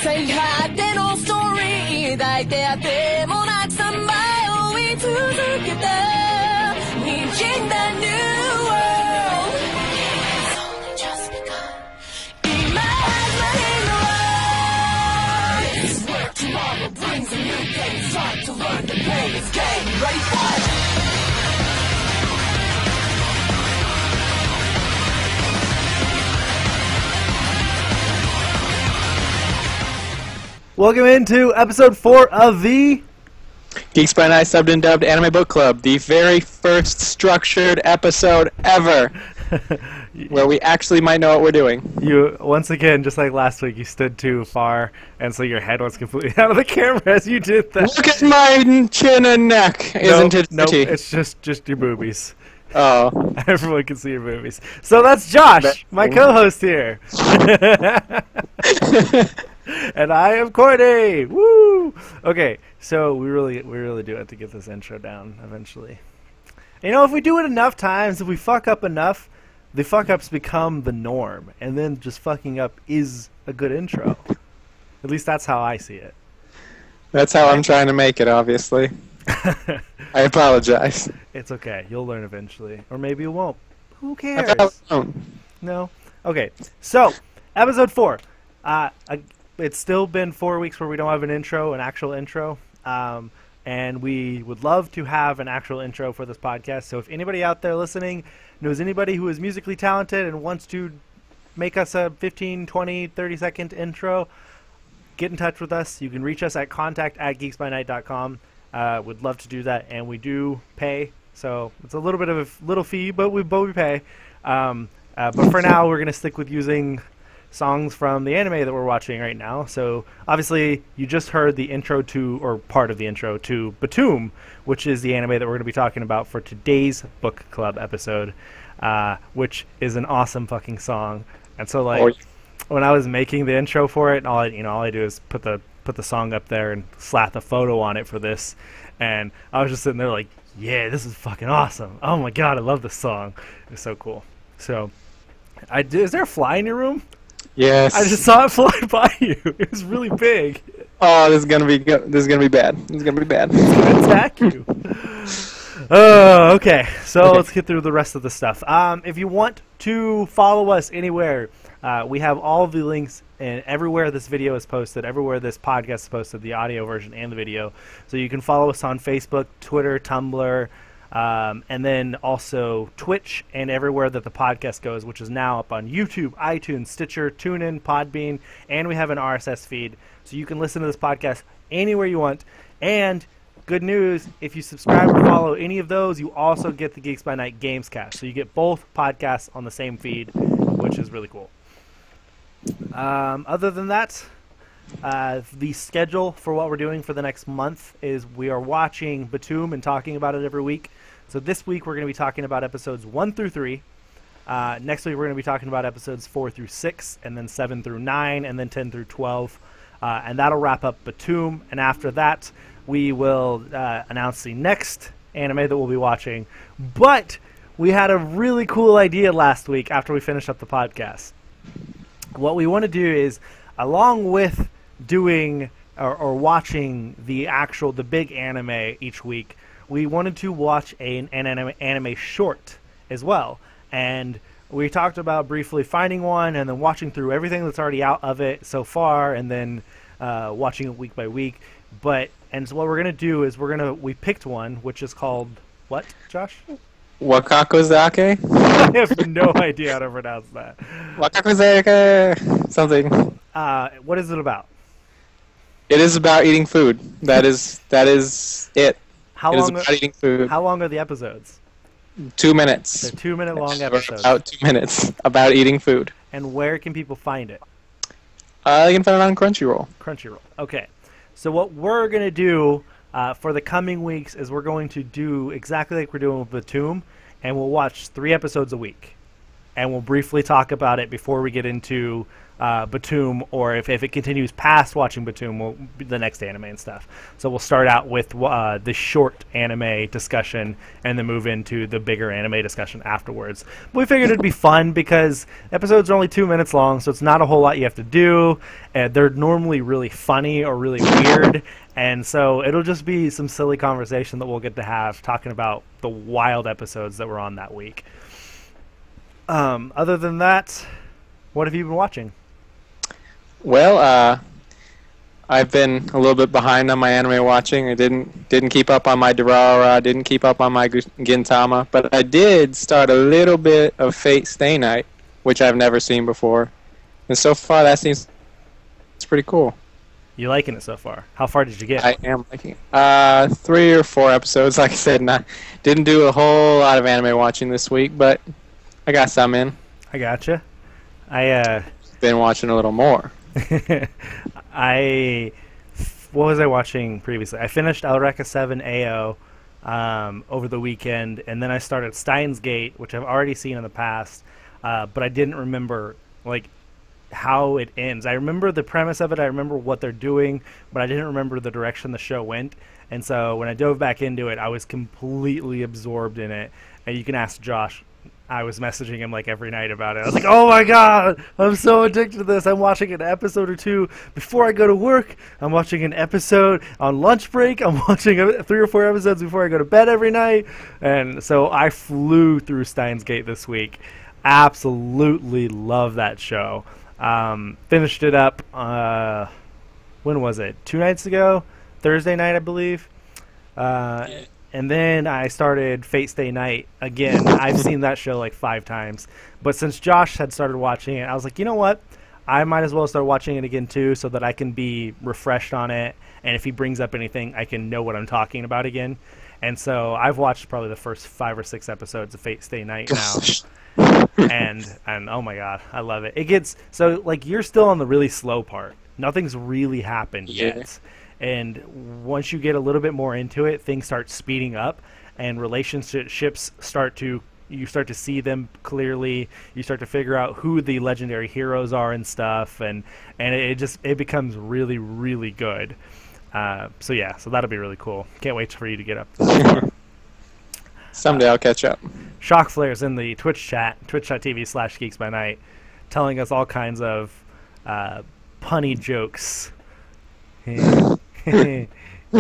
最果てのストーリー抱いてあてもなくさまよい続けた滲んだ New World It's only just begun 今始まりの This is where tomorrow brings a new day It's time to learn the pain It's game Ready for it Welcome into episode 4 of the Geeks by Night Subbed and Dubbed Anime Book Club, the very first structured episode ever, where we actually might know what we're doing. You, once again, just like last week, you stood too far, and so your head was completely out of the camera as you did that. Look at my chin and neck, isn't it? Nope, it's just your boobies. Oh. Everyone can see your boobies. So that's Josh, my co-host here. And I am Courtney. Woo! Okay, so we really do have to get this intro down eventually. You know, if we do it enough times, if we fuck up enough, the fuck-ups become the norm, and then just fucking up is a good intro. At least that's how I see it. That's how I'm trying to make it, obviously. I apologize. It's okay. You'll learn eventually. Or maybe you won't. Who cares? No? Okay, so, episode 4. It's still been 4 weeks where we don't have an actual intro. And we would love to have an actual intro for this podcast. So if anybody out there listening knows anybody who is musically talented and wants to make us a 15, 20, 30-second intro, get in touch with us. You can reach us at contact@geeksbynight.com. Would love to do that, and we do pay. So it's a little bit of a little fee, but we pay. But for now, we're going to stick with using songs from the anime that we're watching right now. So obviously you just heard the intro to, or part of the intro to, Btooom, which is the anime that we're going to be talking about for today's book club episode, which is an awesome fucking song. And so like when I was making the intro for it, all I do is put the song up there and slap a photo on it for this, and I was just sitting there like, yeah, this is fucking awesome. Oh my god, I love this song. It's so cool. So is there a fly in your room? Yes. I just saw it fly by you. It was really big. Oh, this is gonna be bad. This is gonna be bad. It's gonna attack you. Okay. So let's get through the rest of the stuff. If you want to follow us anywhere, we have all of the links and everywhere this video is posted, everywhere this podcast is posted, the audio version and the video. So you can follow us on Facebook, Twitter, Tumblr, and then also Twitch and everywhere that the podcast goes, which is now up on YouTube, iTunes, Stitcher, TuneIn, Podbean, and we have an RSS feed. So you can listen to this podcast anywhere you want. And good news, if you subscribe or follow any of those, you also get the Geeks by Night Gamescast. So you get both podcasts on the same feed, which is really cool. Other than that, the schedule for what we're doing for the next month is we are watching Btooom and talking about it every week. So this week we're going to be talking about episodes 1 through 3. Next week we're going to be talking about episodes 4 through 6, and then 7 through 9, and then 10 through 12. And that'll wrap up Btooom. And after that, we will announce the next anime that we'll be watching. But we had a really cool idea last week after we finished up the podcast. What we want to do is, along with doing or watching the big anime each week, we wanted to watch an anime short as well. And we talked about briefly finding one and then watching through everything that's already out of it so far, and then watching it week by week. And so what we're going to do is we picked one, which is called what, Josh? Wakakozake? I have no idea how to pronounce that. Wakakozake something. What is it about? It is about eating food. That is it. How it long is about eating food. How long are the episodes? 2 minutes. They're 2-minute long episodes. About 2 minutes about eating food. And where can people find it? You can find it on Crunchyroll. Crunchyroll. Okay. So what we're going to do for the coming weeks is we're going to do exactly like we're doing with Btooom, and we'll watch 3 episodes a week. And we'll briefly talk about it before we get into Btooom, or if it continues past watching Btooom, will be the next anime and stuff. So we'll start out with the short anime discussion and then move into the bigger anime discussion afterwards. But we figured it'd be fun because episodes are only 2 minutes long, so it's not a whole lot you have to do. They're normally really funny or really weird, and so it'll just be some silly conversation that we'll get to have talking about the wild episodes that were on that week. Other than that, what have you been watching? Well, I've been a little bit behind on my anime watching. I didn't keep up on my Durarara, didn't keep up on my Gintama, but I did start a little bit of Fate Stay Night, which I've never seen before. And so far, that seems pretty cool. You liking it so far? How far did you get? I am liking it. 3 or 4 episodes, like I said. Didn't do a whole lot of anime watching this week, but I got some in. I gotcha. Been watching a little more. What was I watching previously? I finished Eureka 7 AO over the weekend, and then I started Steins Gate, which I've already seen in the past, but I didn't remember how it ends. I remember the premise of it, I remember what they're doing, but I didn't remember the direction the show went. And so when I dove back into it, I was completely absorbed in it. And you can ask Josh. I was messaging him every night about it. I was like, oh my god, I'm so addicted to this. I'm watching an episode or 2 before I go to work. I'm watching an episode on lunch break. I'm watching 3 or 4 episodes before I go to bed every night. And so I flew through Steins Gate this week. Absolutely love that show. Finished it up, when was it? 2 nights ago? Thursday night, I believe. And then I started Fate Stay Night again. I've seen that show 5 times. But since Josh had started watching it, I was like, you know what? I might as well start watching it again too, so that I can be refreshed on it. And if he brings up anything, I can know what I'm talking about again. And so I've watched probably the first 5 or 6 episodes of Fate Stay Night now. and oh my god, I love it. It gets so you're still on the really slow part. Nothing's really happened yet. And once you get a little bit more into it, things start speeding up, and relationships you start to see them clearly. You start to figure out who the legendary heroes are and stuff, and it becomes really, really good. So that'll be really cool. Can't wait for you to get up to that. Someday I'll catch up. Shock Flare's in the Twitch chat, twitch.tv/geeksbynight, telling us all kinds of punny jokes. yeah,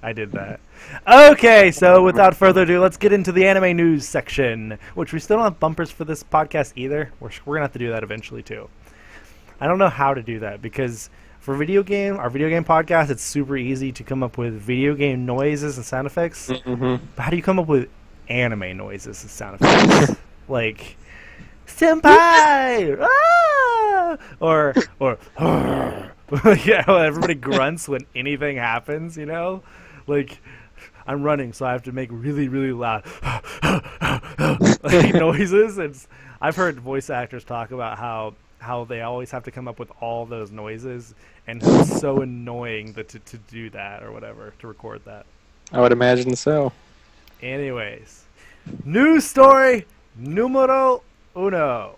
I did that. Okay, so without further ado, let's get into the anime news section, which we still don't have bumpers for this podcast either. We're going to have to do that eventually, too. I don't know how to do that, because for our video game podcast, it's super easy to come up with video game noises and sound effects. Mm-hmm. But how do you come up with anime noises and sound effects? Senpai! Ah! Or yeah, everybody grunts when anything happens, I'm running, so I have to make really, really loud noises. I've heard voice actors talk about how they always have to come up with all those noises, and it's so annoying to do that or whatever, to record that. I would imagine so. Anyways, news story numero uno.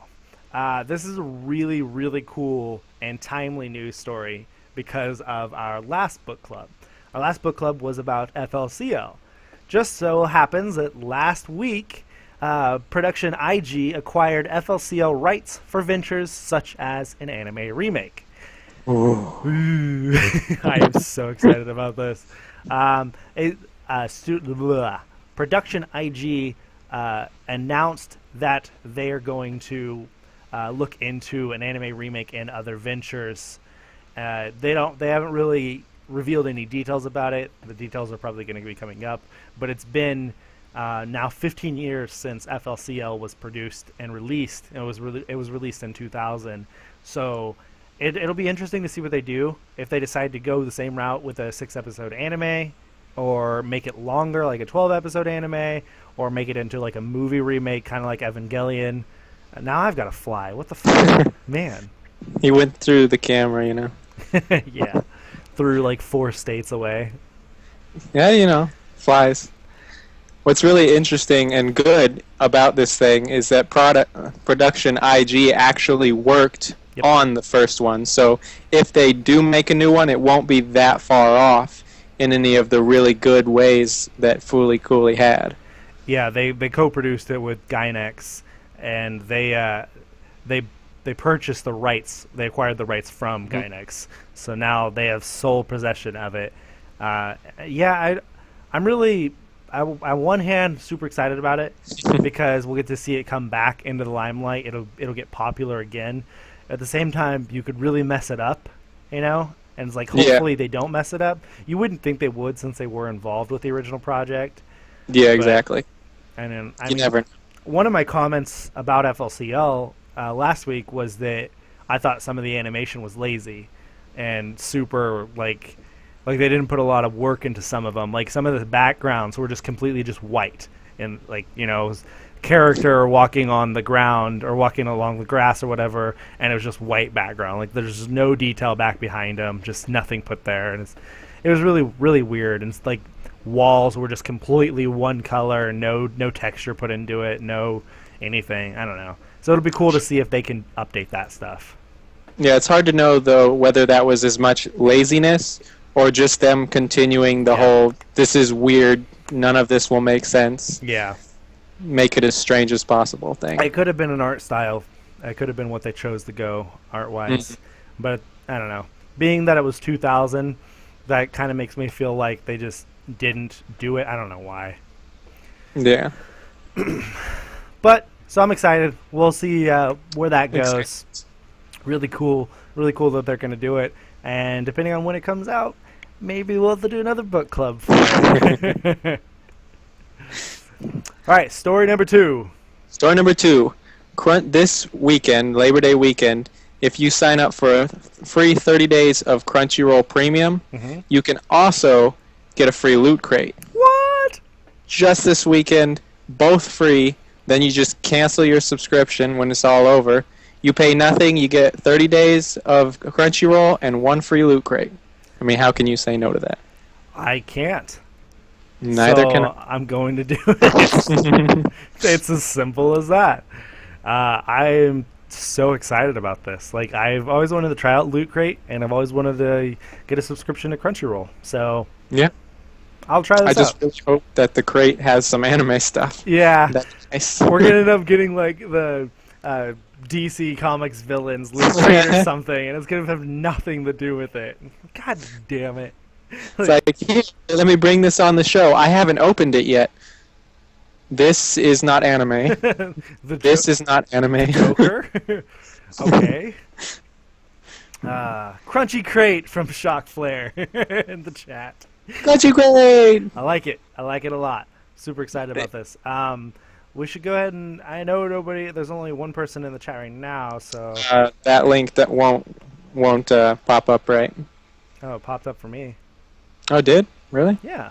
This is a really, really cool and timely news story because of our last book club. Our last book club was about FLCL. Just so happens that last week, Production IG acquired FLCL rights for ventures such as an anime remake. Ooh. I am so excited about this. Production IG announced that they are going to look into an anime remake and other ventures. They haven't really revealed any details about it. The details are probably going to be coming up, but it's been now 15 years since FLCL was produced and released. It was released in 2000, so it'll be interesting to see what they do, if they decide to go the same route with a 6-episode anime, or make it longer, like a 12-episode anime, or make it into a movie remake, kind of like Evangelion. Now I've got to fly. What the fuck? Man. He went through the camera, Yeah. Through 4 states away. Yeah, flies. What's really interesting and good about this thing is that production IG actually worked on the first one. So if they do make a new one, it won't be that far off in any of the really good ways that Fooly Cooley had. Yeah, they co-produced it with Gynex, and they purchased the rights. They acquired the rights from Gynex, so now they have sole possession of it. I'm really, on one hand, super excited about it because we'll get to see it come back into the limelight. It'll get popular again. At the same time, you could really mess it up, you know? And it's like, hopefully they don't mess it up. You wouldn't think they would since they were involved with the original project. Yeah, exactly. And then, you never know. One of my comments about FLCL last week was that I thought some of the animation was lazy and super, like they didn't put a lot of work into some of them. Like, some of the backgrounds were just completely just white. And, like, you know, character walking on the ground or walking along the grass or whatever, and it was just white background. Like, there's just no detail back behind them, just nothing put there. And it was really, really weird. And it's like walls were just completely one color, no texture put into it, no anything. I don't know. So it'll be cool to see if they can update that stuff. Yeah, it's hard to know, though, whether that was as much laziness or just them continuing the whole, this is weird, none of this will make sense. Yeah. Make it as strange as possible thing. It could have been an art style. It could have been what they chose to go art-wise. But I don't know. Being that it was 2000, that kind of makes me feel like they just didn't do it. I don't know why. Yeah. But, so I'm excited. We'll see where that goes. Really cool that they're going to do it. And depending on when it comes out, maybe we'll have to do another book club for it. All right, story number 2. Story number 2. This weekend, Labor Day weekend, if you sign up for a free 30 days of Crunchyroll Premium, you can also get a free Loot Crate. What? Just this weekend, both free. Then you just cancel your subscription when it's all over. You pay nothing. You get 30 days of Crunchyroll and 1 free Loot Crate. I mean, how can you say no to that? I can't. Neither can I. I'm going to do it. It's as simple as that. I am so excited about this. Like, I've always wanted to try out Loot Crate, and I've always wanted to get a subscription to Crunchyroll. So yeah, I'll try this out. I just really hope that the crate has some anime stuff. Yeah, that's nice. We're gonna end up getting like the DC Comics villains Loot Crate or something, and it's gonna have nothing to do with it. God damn it. It's like, here, let me bring this on the show. I haven't opened it yet. This is not anime. This is not anime. Joker? Okay. Crunchy Crate from Shock Flare in the chat. Crunchy Crate! I like it. I like it a lot. Super excited about this. We should go ahead and... I know there's only one person in the chat right now, so... that link that won't pop up, right? Oh, it popped up for me. Oh, it did? Really? Yeah.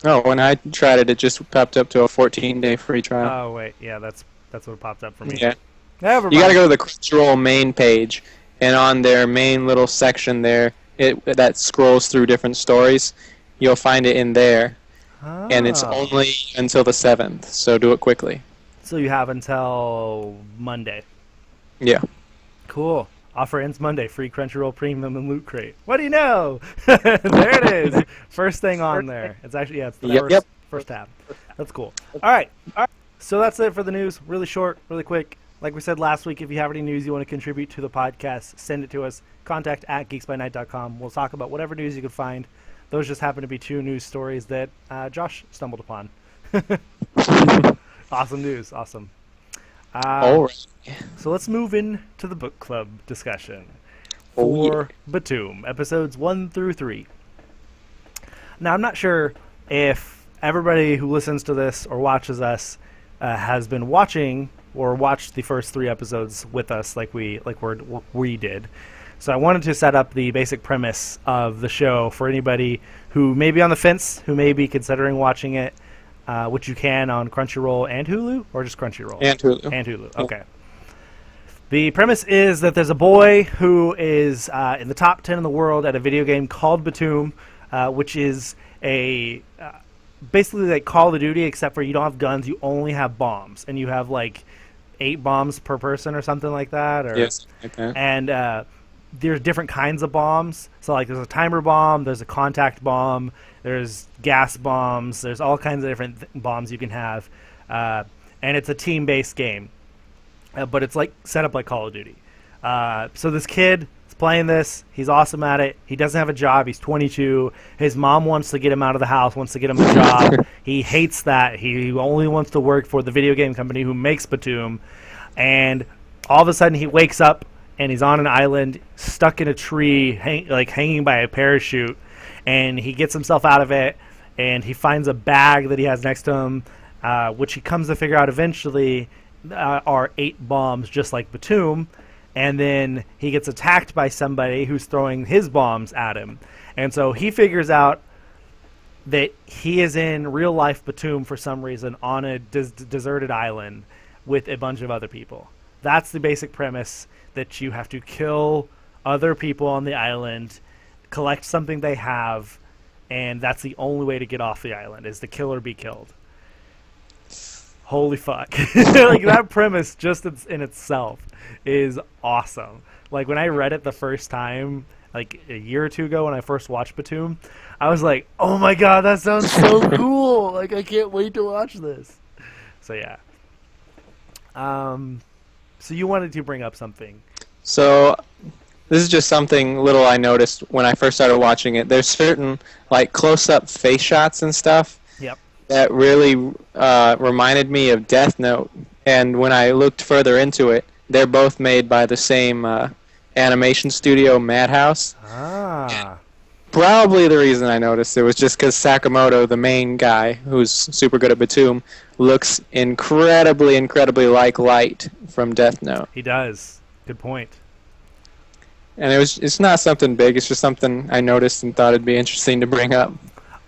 Oh, when I tried it, it just popped up to a 14-day free trial. Oh, wait. Yeah, that's what popped up for me. Yeah. Never mind. You gotta go to the Crunchyroll main page, and on their main little section there, that scrolls through different stories, you'll find it in there. Oh. And it's only until the 7th, so do it quickly. So you have until Monday. Yeah. Cool. Offer ends Monday. Free Crunchyroll Premium and Loot Crate. What do you know? There it is. First thing on there. It's actually, it's the first tab. That's cool. All right. So that's it for the news. Really short, really quick. Like we said last week, if you have any news you want to contribute to the podcast, send it to us. Contact at geeksbynight.com. We'll talk about whatever news you can find. Those just happen to be 2 news stories that Josh stumbled upon. Awesome news. Awesome. All right. So let's move into the book club discussion for Btooom, episodes 1 through 3. Now, I'm not sure if everybody who listens to this or watches us has been watching or watched the first 3 episodes with us like we did. So I wanted to set up the basic premise of the show for anybody who may be on the fence, who may be considering watching it, which you can on Crunchyroll and Hulu, or just Crunchyroll? And Hulu. And Hulu, okay. The premise is that there's a boy who is in the top 10 in the world at a video game called Btooom, which is a basically like Call of Duty, except for you don't have guns, you only have bombs, and you have like 8 bombs per person or something like that. Or, yes. Okay. And there's different kinds of bombs. So like there's a timer bomb, there's a contact bomb, there's gas bombs, there's all kinds of different bombs you can have. And it's a team-based game. But it's like set up like Call of Duty. So this kid is playing this. He's awesome at it. He doesn't have a job. He's 22. His mom wants to get him out of the house, wants to get him a job. He hates that. He only wants to work for the video game company who makes Btooom. And all of a sudden he wakes up and he's on an island stuck in a tree, hanging by a parachute. And he gets himself out of it, and he finds a bag that he has next to him, which he comes to figure out eventually are 8 bombs, just like Btooom. And then he gets attacked by somebody who's throwing his bombs at him. And so he figures out that he is in real-life Btooom for some reason on a deserted island with a bunch of other people. That's the basic premise, that you have to kill other people on the island, collect something they have, and that's the only way to get off the island, is to kill or be killed. Holy fuck. Like, that premise just in itself is awesome. Like, when I read it the first time, like a year or two ago when I first watched Btooom, I was like, oh my god, that sounds so cool. Like, I can't wait to watch this. So, yeah. So you wanted to bring up something. So this is just something little I noticed when I first started watching it. There's certain, like, close-up face shots and stuff. Yep. That really reminded me of Death Note. And when I looked further into it, they're both made by the same animation studio, Madhouse. Ah. Probably the reason I noticed it was just because Sakamoto, the main guy, who's super good at Btooom, looks incredibly, incredibly like Light from Death Note. He does. Good point. And it's not something big, it's just something I noticed and thought it'd be interesting to bring up.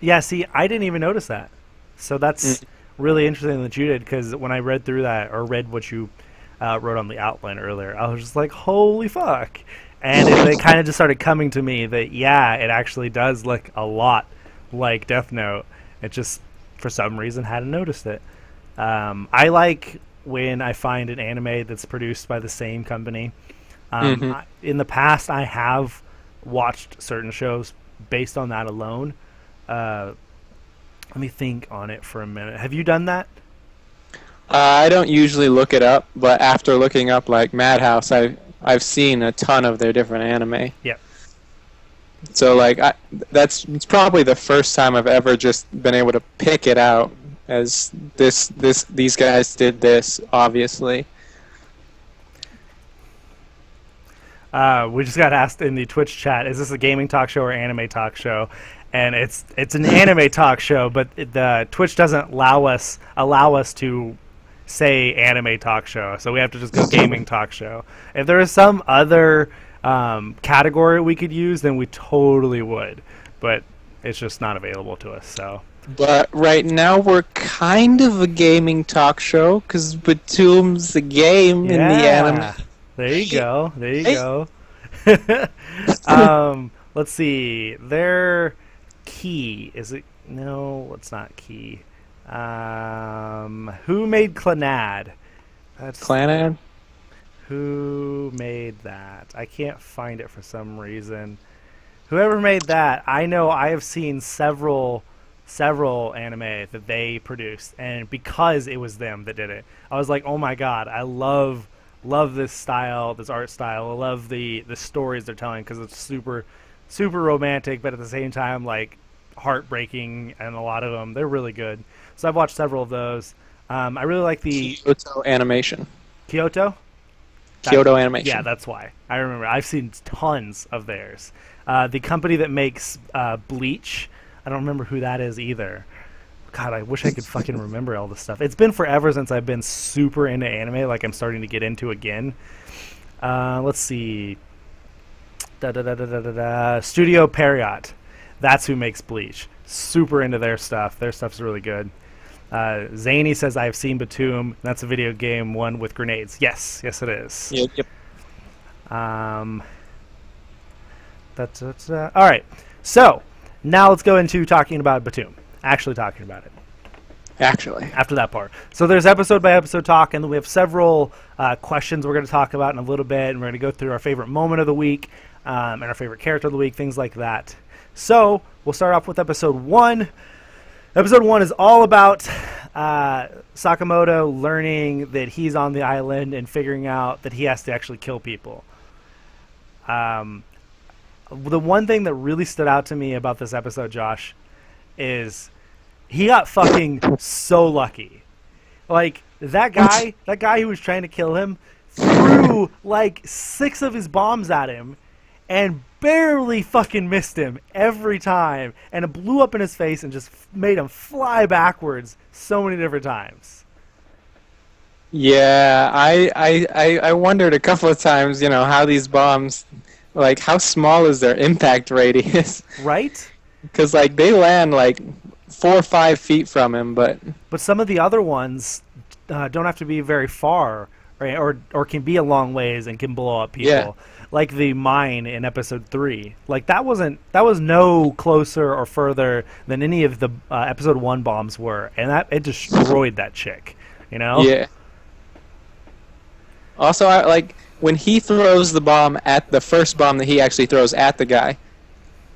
Yeah, see, I didn't even notice that. So that's really interesting that you did, because when I read through that, or read what you wrote on the outline earlier, I was just like, holy fuck. And it kind of just started coming to me that, yeah, it actually does look a lot like Death Note. It just, for some reason, hadn't noticed it. I like when I find an anime that's produced by the same company. In the past, I have watched certain shows based on that alone. Let me think on it for a minute. Have you done that? I don't usually look it up, but after looking up, like, Madhouse, I've seen a ton of their different anime. Yep. So, like, it's probably the first time I've ever just been able to pick it out as these guys did this, obviously. We just got asked in the Twitch chat, is this a gaming talk show or anime talk show? And it's an anime talk show, but the Twitch doesn't allow us to say anime talk show, so we have to just go gaming talk show. If there is some other category we could use, then we totally would, but it's just not available to us. So. But right now we're kind of a gaming talk show because Btoom's a game in the anime. There you go. There you go. Let's see. Their key is it? No, it's not key. Who made Clannad? Clannad? Who made that? I can't find it for some reason. Whoever made that, I know I have seen several anime that they produced, and because it was them that did it, I was like, oh my god, I love this style, this art style. I love the stories they're telling, because it's super romantic, but at the same time, like, heartbreaking, and a lot of them, they're really good. So I've watched several of those. I really like the Kyoto Animation. Kyoto Animation. Yeah, that's why. I remember. I've seen tons of theirs. The company that makes Bleach, I don't remember who that is either. God, I wish I could fucking remember all this stuff. It's been forever since I've been super into anime, like I'm starting to get into again. Let's see. Studio Period. That's who makes Bleach. Super into their stuff. Their stuff's really good. Zany says, I've seen Btooom. That's a video game one with grenades. Yes, it is. Yep. All right. So, now let's go into talking about Btooom. Actually talking about it. Actually. After that part. So there's episode-by-episode talk, and then we have several questions we're going to talk about in a little bit, and we're going to go through our favorite moment of the week and our favorite character of the week, things like that. So we'll start off with episode 1. Episode 1 is all about Sakamoto learning that he's on the island and figuring out that he has to actually kill people. The one thing that really stood out to me about this episode, Josh, is he got fucking so lucky. Like, that guy who was trying to kill him threw like 6 of his bombs at him and barely fucking missed him every time, and it blew up in his face and just made him fly backwards so many different times. Yeah, I wondered a couple of times, you know, how these bombs, like, how small is their impact radius? Right? Because, like, they land, like, 4 or 5 feet from him, but some of the other ones don't have to be very far, right? Or can be a long ways and can blow up people. Yeah. Like the mine in episode 3. Like, that was no closer or further than any of the episode 1 bombs were, and it destroyed that chick, you know? Yeah. Also, like, when he throws the bomb at the first bomb that he actually throws at the guy,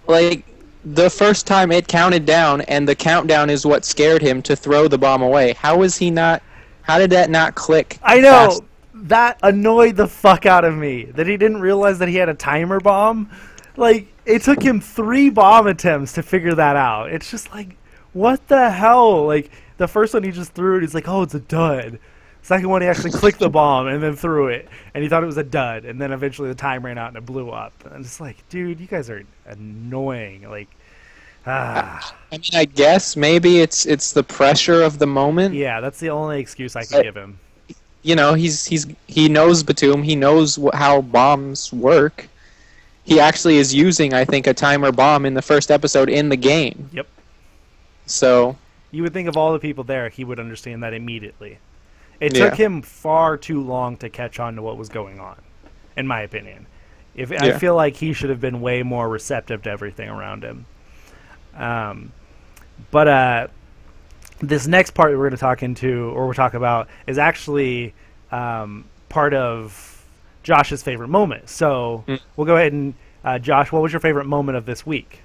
like, the first time it counted down, and the countdown is what scared him to throw the bomb away. How did that not click? I know. Fast? That annoyed the fuck out of me, that he didn't realize that he had a timer bomb. Like, it took him 3 bomb attempts to figure that out. It's just like, what the hell? Like, the first one he just threw it, he's like, oh, it's a dud. Second one, he actually clicked the bomb and then threw it, and he thought it was a dud, and then eventually the time ran out and it blew up. And I'm just like, dude, you guys are annoying. Like, I mean, I guess maybe it's the pressure of the moment. Yeah, that's the only excuse I could give him. You know, he knows Btooom. He knows how bombs work. He actually is using, I think, a timer bomb in the first episode in the game. Yep. So you would think of all the people there, he would understand that immediately. It took him far too long to catch on to what was going on, in my opinion. I feel like he should have been way more receptive to everything around him. But this next part we're going to talk about is actually part of Josh's favorite moment. So we'll go ahead and, Josh, what was your favorite moment of this week?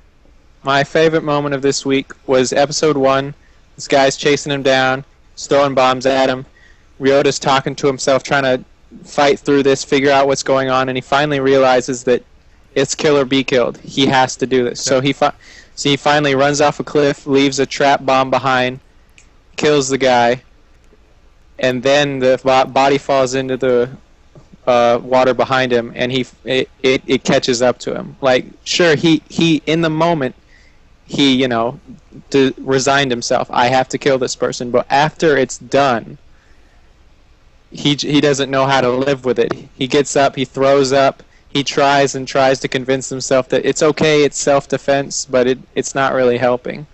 My favorite moment of this week was episode 1. This guy's chasing him down, he's throwing bombs at him. Ryota's talking to himself, trying to fight through this, figure out what's going on, and he finally realizes that it's kill or be killed. He has to do this. Yep. So he finally runs off a cliff, leaves a trap bomb behind, kills the guy, and then the body falls into the water behind him, and it catches up to him. Like, sure, he in the moment, he, you know, resigned himself. I have to kill this person. But after it's done, he doesn't know how to live with it. He gets up, he throws up, he tries to convince himself that it's okay, it's self-defense, but it's not really helping.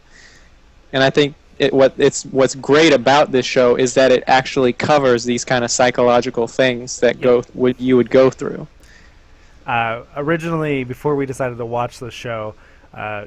And I think what's great about this show is that it actually covers these kind of psychological things that you would go through. Originally, before we decided to watch the show,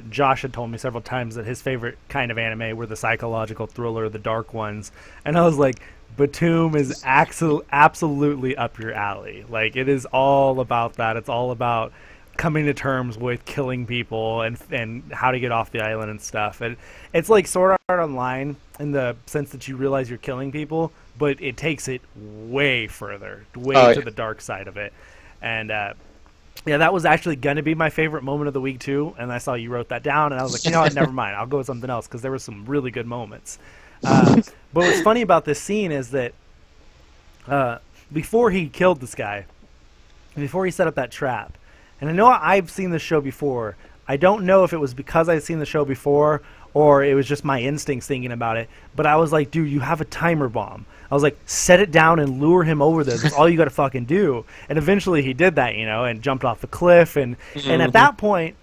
Josh had told me several times that his favorite kind of anime were the psychological thriller, the dark ones, and I was like, Btooom is absolutely up your alley. Like, it is all about that. It's all about coming to terms with killing people and how to get off the island and stuff. And it's like Sword Art Online in the sense that you realize you're killing people, but it takes it way further, to the dark side of it. And yeah, that was actually going to be my favorite moment of the week too. And I saw you wrote that down, and I was like, you know what, never mind. I'll go with something else because there were some really good moments. But what's funny about this scene is that before he killed this guy, before he set up that trap, and I know I've seen this show before. I don't know if it was because I'd seen the show before or it was just my instincts thinking about it, but I was like, dude, you have a timer bomb. I was like, set it down and lure him over this. That's all you got to fucking do. And eventually he did that, you know, and jumped off the cliff. And at that point,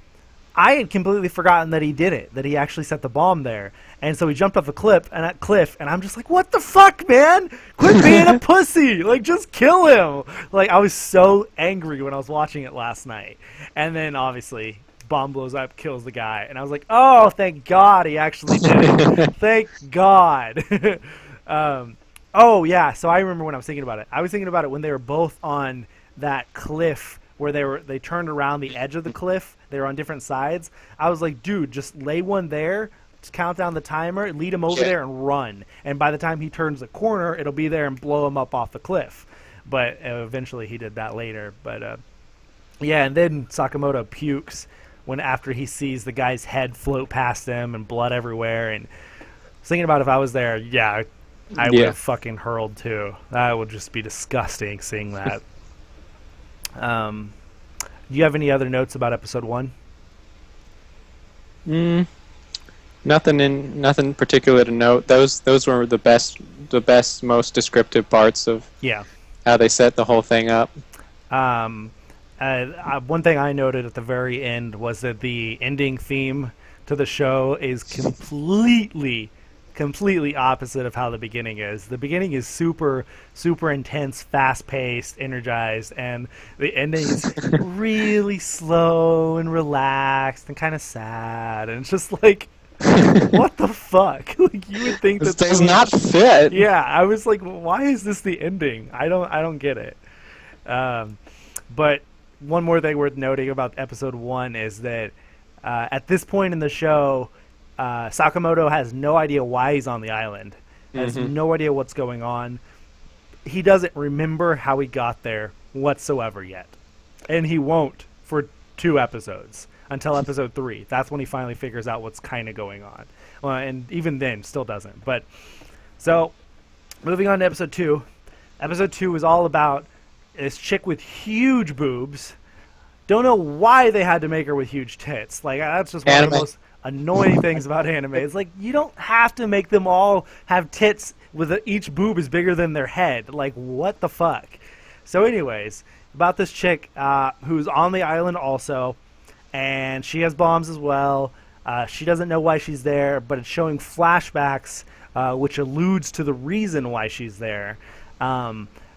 I had completely forgotten that he did it, that he actually set the bomb there. And so he jumped off the cliff, and I'm just like, what the fuck, man? Quit being a pussy! Like, just kill him! Like, I was so angry when I was watching it last night. And then, obviously, bomb blows up, kills the guy. And I was like, oh, thank God he actually did it. Thank God. Oh, yeah, so I remember when I was thinking about it. I was thinking about it when they were both on that cliff where they turned around the edge of the cliff. They were on different sides. I was like, dude, just lay one there, just count down the timer, lead him over there, and run. And by the time he turns the corner, it'll be there and blow him up off the cliff. But eventually he did that later. But, yeah, and then Sakamoto pukes after he sees the guy's head float past him and blood everywhere. And thinking about if I was there, yeah, I would have fucking hurled too. That would just be disgusting seeing that. Do you have any other notes about episode 1? Nothing particular to note. Those were the best, most descriptive parts of how they set the whole thing up. One thing I noted at the very end was that the ending theme to the show is completely opposite of how the beginning is. The beginning is super intense, fast-paced, energized, and the ending is really slow and relaxed and kind of sad. And it's just like, what the fuck? Like, you would think this does not fit. Yeah, I was like, why is this the ending? I don't get it. But one more thing worth noting about episode 1 is that at this point in the show, Sakamoto has no idea why he's on the island. Has no idea what's going on. He doesn't remember how he got there whatsoever yet. And he won't for 2 episodes until episode 3. That's when he finally figures out what's kind of going on. And even then, still doesn't. But so, moving on to episode 2. Episode 2 is all about this chick with huge boobs. Don't know why they had to make her with huge tits. Like, that's just one of the most annoying things about anime. It's like, you don't have to make them all have tits with each boob is bigger than their head. Like, what the fuck? So anyways, about this chick who's on the island also, and she has bombs as well. She doesn't know why she's there, but it's showing flashbacks which alludes to the reason why she's there.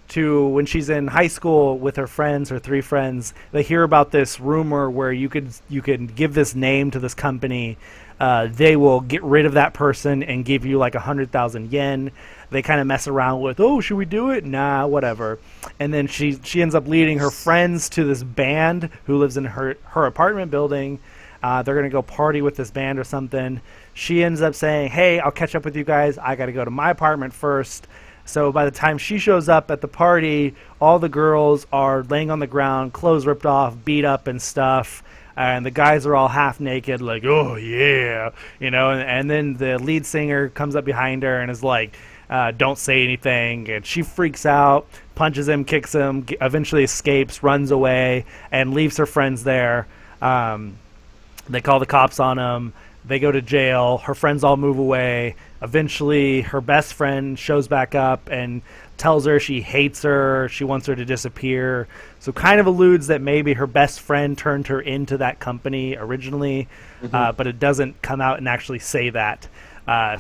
To when she's in high school with her friends, her 3 friends, they hear about this rumor where you can give this name to this company. They will get rid of that person and give you like 100,000 yen. They kind of mess around with, oh, should we do it? Nah, whatever. And then she ends up leading her friends to this band who lives in her apartment building. They're going to go party with this band or something. She ends up saying, hey, I'll catch up with you guys. I got to go to my apartment first. So by the time she shows up at the party, all the girls are laying on the ground, clothes ripped off, beat up and stuff, and the guys are all half naked, like, oh yeah, you know, and then the lead singer comes up behind her and is like, don't say anything, and she freaks out, punches him, kicks him, eventually escapes, runs away, and leaves her friends there. They call the cops on him. They go to jail. Her friends all move away. Eventually, her best friend shows back up and tells her she hates her. She wants her to disappear. So kind of alludes that maybe her best friend turned her into that company originally, but it doesn't come out and actually say that.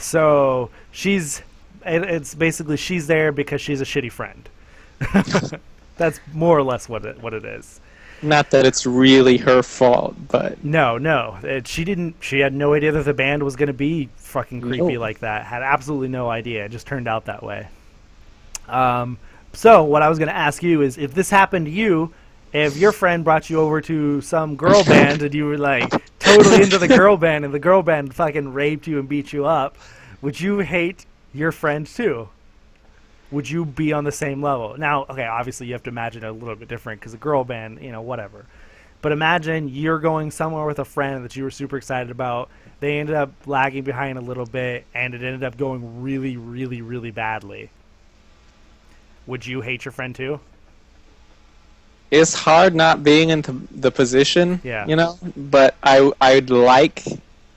So it's basically she's there because she's a shitty friend. That's more or less what it is. Not that it's really her fault, but no, she had no idea that the band was going to be fucking creepy like that. Had absolutely no idea. It just turned out that way. So what I was going to ask you is, if this happened to you, if your friend brought you over to some girl band and you were like totally into the girl band and the girl band fucking raped you and beat you up, would you hate your friend too? Would you be on the same level? Now, okay, obviously you have to imagine it a little bit different because a girl band, you know, whatever. But imagine you're going somewhere with a friend that you were super excited about. They ended up lagging behind a little bit, and it ended up going really, really, really badly. Would you hate your friend too? It's hard not being in the position, you know, but I'd like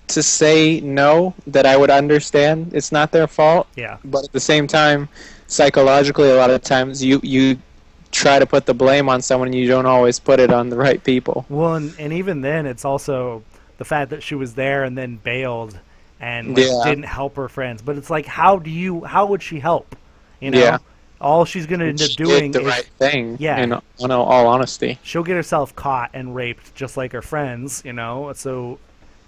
to say no, that I would understand it's not their fault. Yeah. But at the same time, psychologically, a lot of times you try to put the blame on someone and you don't always put it on the right people. Well, and even then, it's also the fact that she was there and then bailed and didn't help her friends. But it's like, how would she help? You know? All she's going to end up doing the is right thing. Yeah. In all honesty, she'll get herself caught and raped just like her friends, you know. So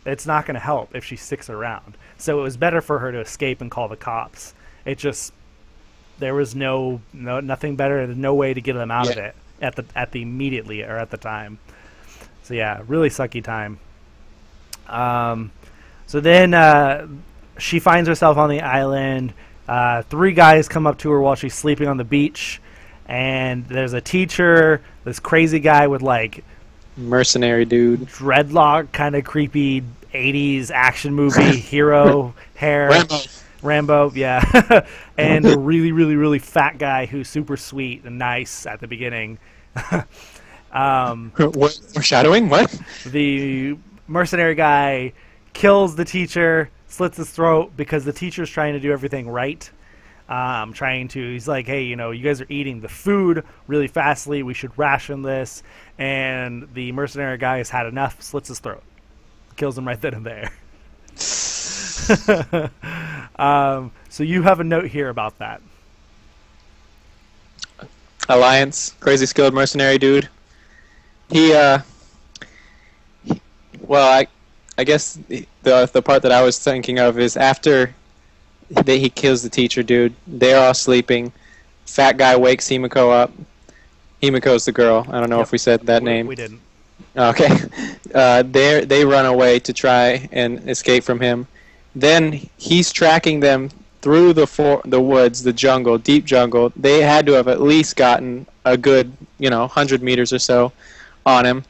it's not going to help if she sticks around. So it was better for her to escape and call the cops. It just there was nothing better, no way to get them out of it at the immediately or at the time. So yeah, really sucky time. So then she finds herself on the island. 3 guys come up to her while she's sleeping on the beach, and there's a teacher, this crazy guy with like mercenary dude, dreadlock, kind of creepy 80s action movie hero hair. Rambo, yeah. And a really, really, really fat guy who's super sweet and nice at the beginning. What? Foreshadowing? What? The mercenary guy kills the teacher, slits his throat because the teacher's trying to do everything right. He's like, hey, you know, you guys are eating the food really fastly. We should ration this. And the mercenary guy has had enough, slits his throat. Kills him right then and there. So you have a note here about that. Alliance, crazy skilled mercenary dude. I guess the part that I was thinking of is after he kills the teacher dude, they're all sleeping. Fat guy wakes Himiko up. Himiko's the girl. I don't know if we said that name. We didn't. Okay. They run away to try and escape from him. Then he's tracking them through the woods, the jungle, deep jungle. They had to have at least gotten a good, 100 meters or so on him.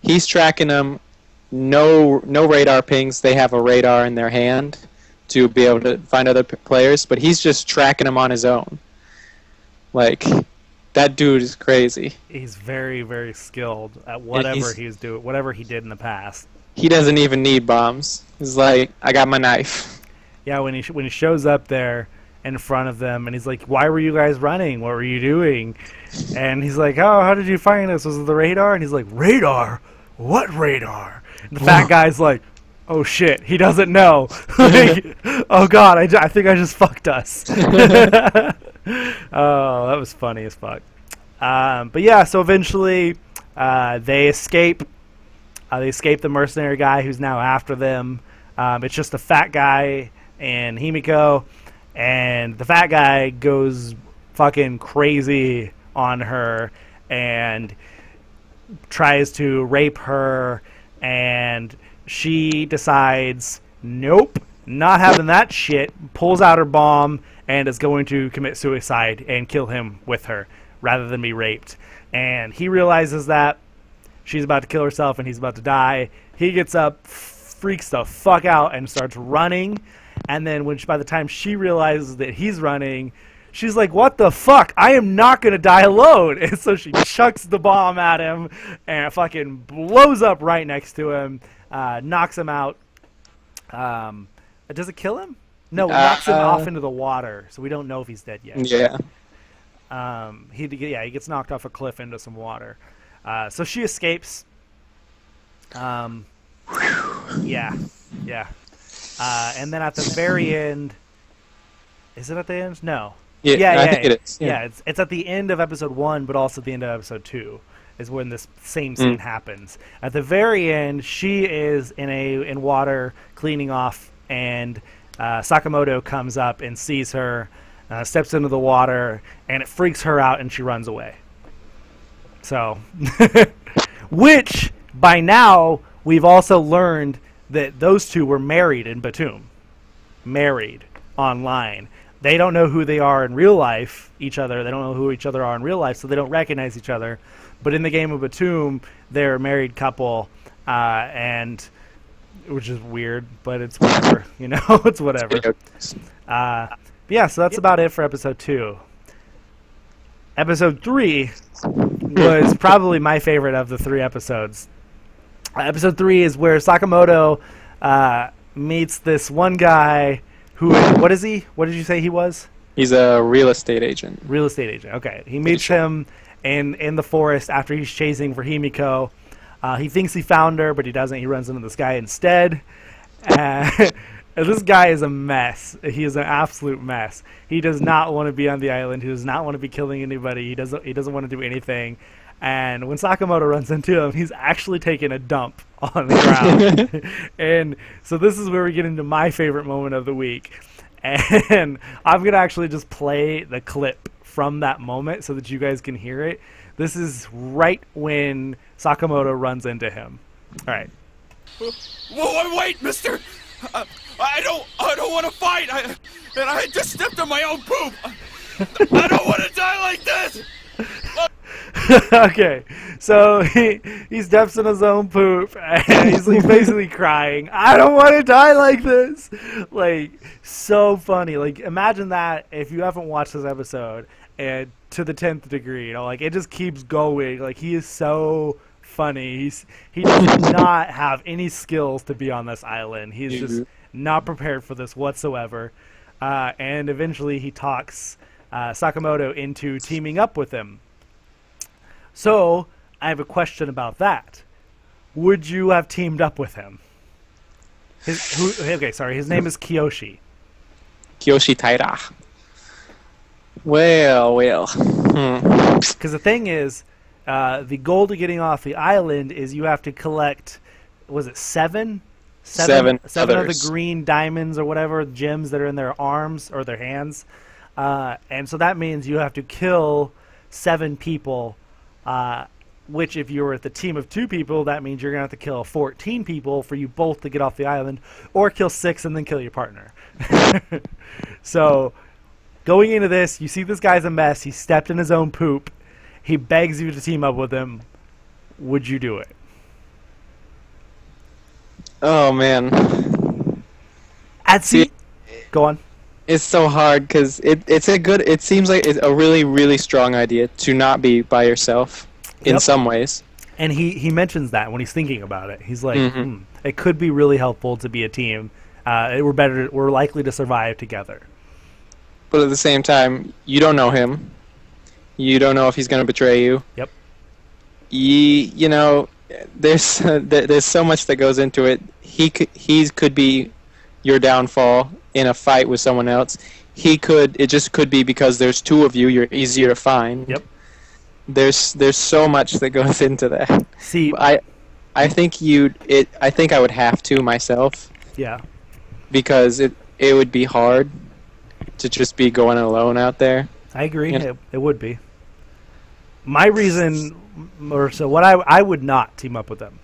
He's tracking them. No radar pings. They have a radar in their hand to be able to find other players, but he's just tracking them on his own. Like, that dude is crazy. He's very, very skilled at whatever he's doing, whatever he did in the past. He doesn't even need bombs. He's like, I got my knife. Yeah, when he shows up there in front of them, and he's like, why were you guys running? What were you doing? And he's like, oh, how did you find us? Was it the radar? And he's like, radar? What radar? And the fat guy's like, oh shit, he doesn't know. Like, oh god, I think I just fucked us. Oh, that was funny as fuck. But yeah, so eventually they escape. They escape the mercenary guy who's now after them. It's just the fat guy and Himiko, and the fat guy goes fucking crazy on her and tries to rape her, and she decides, nope, not having that shit, pulls out her bomb and is going to commit suicide and kill him with her rather than be raped. And he realizes that she's about to kill herself and he's about to die. He gets up, freaks the fuck out, and starts running. And then by the time she realizes that he's running, she's like, what the fuck? I am not going to die alone. And so she chucks the bomb at him and fucking blows up right next to him, knocks him out. Does it kill him? No, it knocks him off into the water, so we don't know if he's dead yet. Yeah. He gets knocked off a cliff into some water. So she escapes. Yeah. And then at the very end, is it at the end? No. Yeah, I think it is. Yeah, it's at the end of episode 1, but also at the end of episode 2 is when this same scene happens. At the very end, she is in water cleaning off, and Sakamoto comes up and sees her, steps into the water, and it freaks her out, and she runs away. So, which by now we've also learned that those two were married in Btooom, married online. They don't know who they are in real life, each other. They don't know who each other are in real life, so they don't recognize each other. But in the game of Btooom, they're a married couple, and which is weird, but it's whatever. It's whatever. Yeah, so that's about it for episode 2. Episode 3 was probably my favorite of the 3 episodes. Episode 3 is where Sakamoto meets this one guy who, what is he? What did you say he was? He's a real estate agent. Real estate agent, okay. He meets him in the forest after he's chasing for Himiko. He thinks he found her, but he doesn't. He runs into this guy instead. And this guy is a mess. He is an absolute mess. He does not want to be on the island. He does not want to be killing anybody. He doesn't want to do anything. And when Sakamoto runs into him, he's actually taking a dump on the ground. And so this is where we get into my favorite moment of the week. And I'm going to actually just play the clip from that moment so that you guys can hear it. This is right when Sakamoto runs into him. All right. Whoa, wait, mister! I don't want to fight! I just stepped on my own poop! I don't want to die like this! Okay, so he steps in his own poop, and he's basically crying. I don't want to die like this! Like, so funny. Like, imagine that if you haven't watched this episode, and to the 10th degree, you know, like, it just keeps going. Like, he is so funny. He does not have any skills to be on this island. He's just not prepared for this whatsoever. And eventually he talks Sakamoto into teaming up with him. So I have a question about that. Would you have teamed up with him? His name is Kiyoshi. Kiyoshi Taira. Well. Because the thing is, the goal to getting off the island is you have to collect, was it seven of the green diamonds or whatever, gems that are in their arms or their hands. And so that means you have to kill 7 people, which if you were at the team of 2 people, that means you're going to have to kill 14 people for you both to get off the island, or kill 6 and then kill your partner. So going into this, you see this guy's a mess. He stepped in his own poop. He begs you to team up with him. Would you do it? Oh, man. Go on. It's so hard because it seems like it's a really, really strong idea to not be by yourself in some ways. And he mentions that when he's thinking about it. He's like, it could be really helpful to be a team. We're likely to survive together. But at the same time, you don't know him. You don't know if he's going to betray you. Yep. You know, there's so much that goes into it. He could be your downfall in a fight with someone else. It just could be because there's 2 of you. You're easier to find. Yep. There's so much that goes into that. See, I think I would have to myself. Yeah. Because it would be hard to just be going alone out there. I agree. You know? It would be. My reason, I would not team up with him.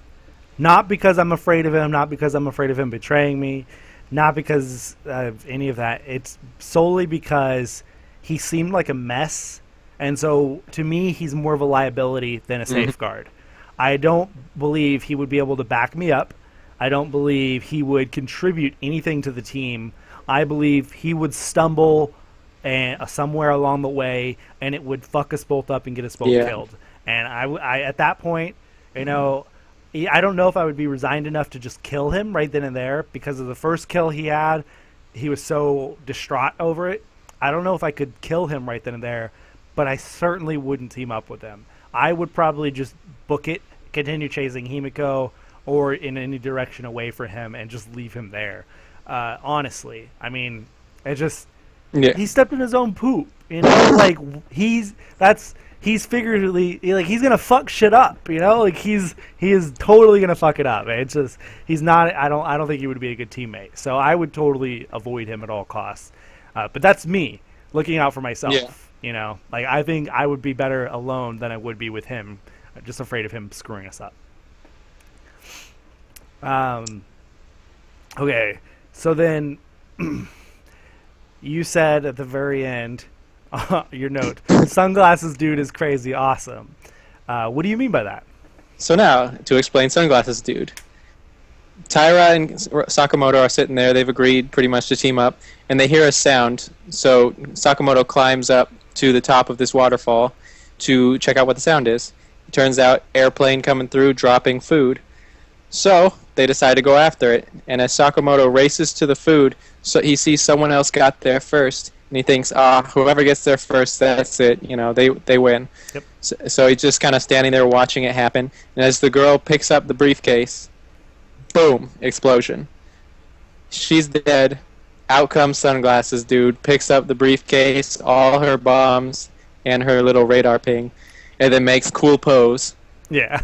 Not because I'm afraid of him, not because I'm afraid of him betraying me, not because of any of that. It's solely because he seemed like a mess, and so to me, he's more of a liability than a safeguard. I don't believe he would be able to back me up. I don't believe he would contribute anything to the team. I believe he would stumble somewhere along the way, and it would fuck us both up and get us both killed. And I at that point, you know, I don't know if I would be resigned enough to just kill him right then and there, because of the first kill he had, he was so distraught over it. I don't know if I could kill him right then and there, but I certainly wouldn't team up with him. I would probably just book it, continue chasing Himiko, or in any direction away from him, and just leave him there. Honestly, I mean, he stepped in his own poop, you know. Like he's figuratively, like, he's gonna fuck shit up, you know. Like he is totally gonna fuck it up. It's just he's not. I don't think he would be a good teammate. So I would totally avoid him at all costs. But that's me looking out for myself. Yeah. You know, like I think I would be better alone than I would be with him. I'm just afraid of him screwing us up. Okay, so then you said at the very end, your note, sunglasses dude is crazy awesome. What do you mean by that? So now, to explain sunglasses dude, Taira and Sakamoto are sitting there. They've agreed pretty much to team up, and they hear a sound. So Sakamoto climbs up to the top of this waterfall to check out what the sound is. It turns out airplane coming through, dropping food. So they decide to go after it, and as Sakamoto races to the food, so he sees someone else got there first, and he thinks, whoever gets there first, that's it. You know, they win. Yep. So he's just kind of standing there watching it happen, and as the girl picks up the briefcase, boom, explosion. she's dead. Out comes Sunglasses Dude, picks up the briefcase, all her bombs, and her little radar ping, and then makes cool pose. Yeah.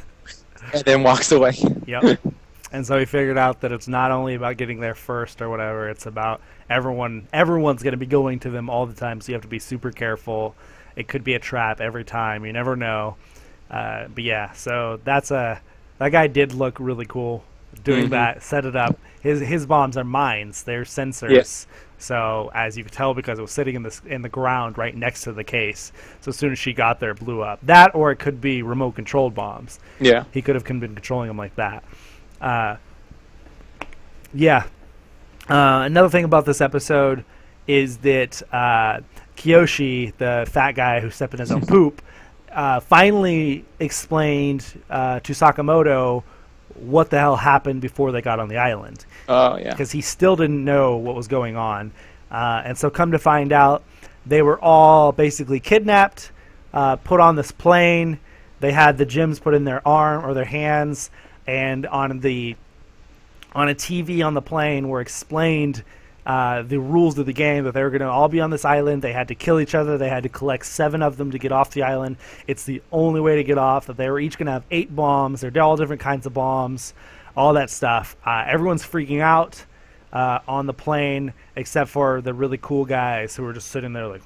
And then walks away. Yep. And so he figured out that it's not only about getting there first or whatever, it's about everyone's going to be going to them all the time, so you have to be super careful. It could be a trap every time. You never know. But yeah, so that guy did look really cool doing that, set it up. His bombs are mines. They're sensors. Yes. So as you could tell, because it was sitting in the ground right next to the case. So as soon as she got there, it blew up. That, or it could be remote controlled bombs. Yeah. He could have been controlling them like that. Yeah. Another thing about this episode is that Kiyoshi, the fat guy who stepped in his own poop, finally explained to Sakamoto what the hell happened before they got on the island. Oh, yeah. Because he still didn't know what was going on. And so come to find out, they were all basically kidnapped, put on this plane. They had the gems put in their arm or their hands, and on a TV on the plane were explained the rules of the game, that they were going to all be on this island. They had to kill each other. They had to collect 7 of them to get off the island. It's the only way to get off. That they were each going to have 8 bombs. They're all different kinds of bombs, all that stuff. Everyone's freaking out on the plane, except for the really cool guys who were just sitting there like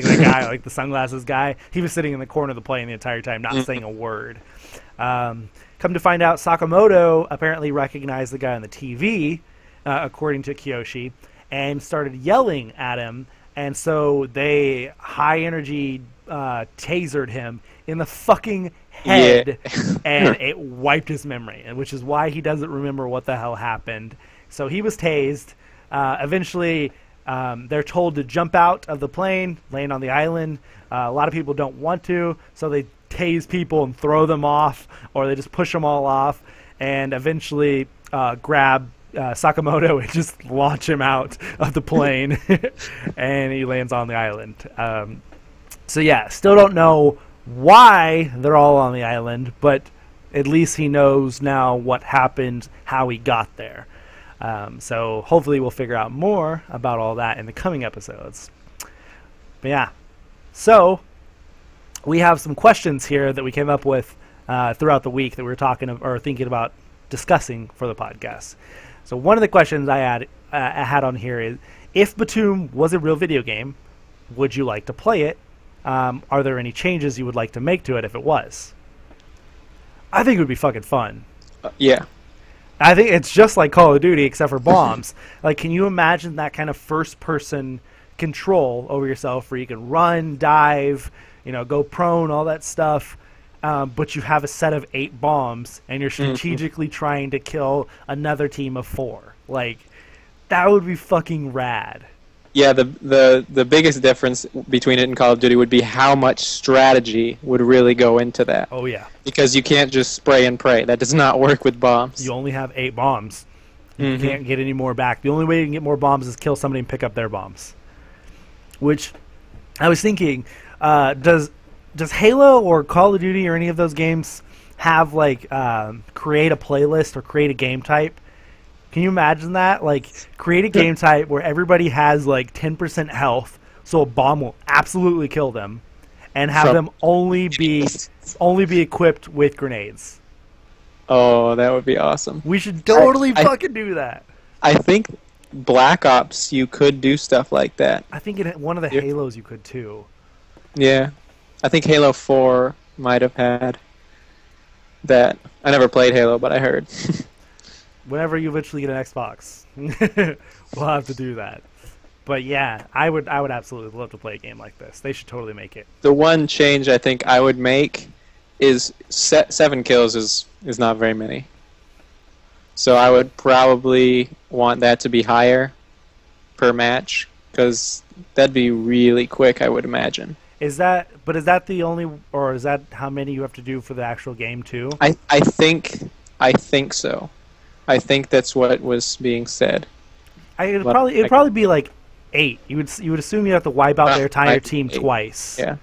the guy, like the sunglasses guy. He was sitting in the corner of the plane the entire time, not saying a word. Come to find out, Sakamoto apparently recognized the guy on the TV, according to Kiyoshi, and started yelling at him. And so they high-energy tasered him in the fucking head, and it wiped his memory, which is why he doesn't remember what the hell happened. So he was tased. Eventually, they're told to jump out of the plane, land on the island. A lot of people don't want to, so they tase people and throw them off, or they just push them all off, and eventually grab Sakamoto and just launch him out of the plane, and he lands on the island. So yeah, still don't know why they're all on the island, but at least he knows now what happened, how he got there. So hopefully we'll figure out more about all that in the coming episodes. But yeah, so we have some questions here that we came up with throughout the week that we were talking or thinking about discussing for the podcast. So one of the questions I had on here is, if Btooom was a real video game, would you like to play it? Are there any changes you would like to make to it if it was? I think it would be fucking fun. Yeah. I think it's just like Call of Duty, except for bombs. Like, can you imagine that kind of first-person control over yourself where you can run, dive, go prone, all that stuff, but you have a set of 8 bombs, and you're strategically trying to kill another team of 4. Like, that would be fucking rad. Yeah, the biggest difference between it and Call of Duty would be how much strategy would really go into that. Oh, yeah. Because you can't just spray and pray. That does not work with bombs. You only have 8 bombs. You can't get any more back. The only way you can get more bombs is kill somebody and pick up their bombs. Which, I was thinking, does Halo or Call of Duty or any of those games have, like, create a playlist or create a game type? Can you imagine that? Like, create a game type where everybody has, like, 10% health, so a bomb will absolutely kill them, and have them only be equipped with grenades. Oh, that would be awesome. We should totally fucking do that. I think Black Ops, you could do stuff like that. I think in one of the Halos you could, too. Yeah. I think Halo 4 might have had that. I never played Halo, but I heard. Whenever you eventually get an Xbox, we'll have to do that. But yeah, I would absolutely love to play a game like this. They should totally make it. The one change I think I would make is 7 kills is not very many. So I would probably want that to be higher per match, because that'd be really quick, I would imagine. Is that the only, or is that how many you have to do for the actual game too? I think so. I think that's what was being said. It'd probably be like 8. You would assume you have to wipe out their entire team 8. twice. Yeah.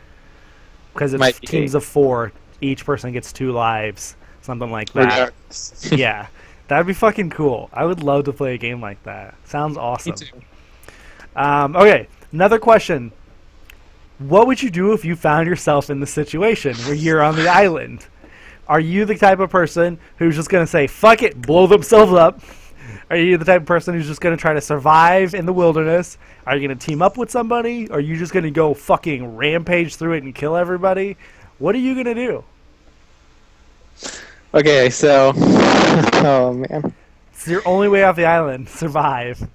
Because it's teams of 4. Each person gets 2 lives, something like that. Regardless. Yeah, That'd be fucking cool. I would love to play a game like that. Sounds awesome. Me too. Okay, another question. What would you do if you found yourself in the situation where you're on the island? Are you the type of person who's just going to say, fuck it, blow themselves up? Are you the type of person who's just going to try to survive in the wilderness? Are you going to team up with somebody? Are you just going to go fucking rampage through it and kill everybody? What are you going to do? Okay, so... oh, man. It's your only way off the island. Survive.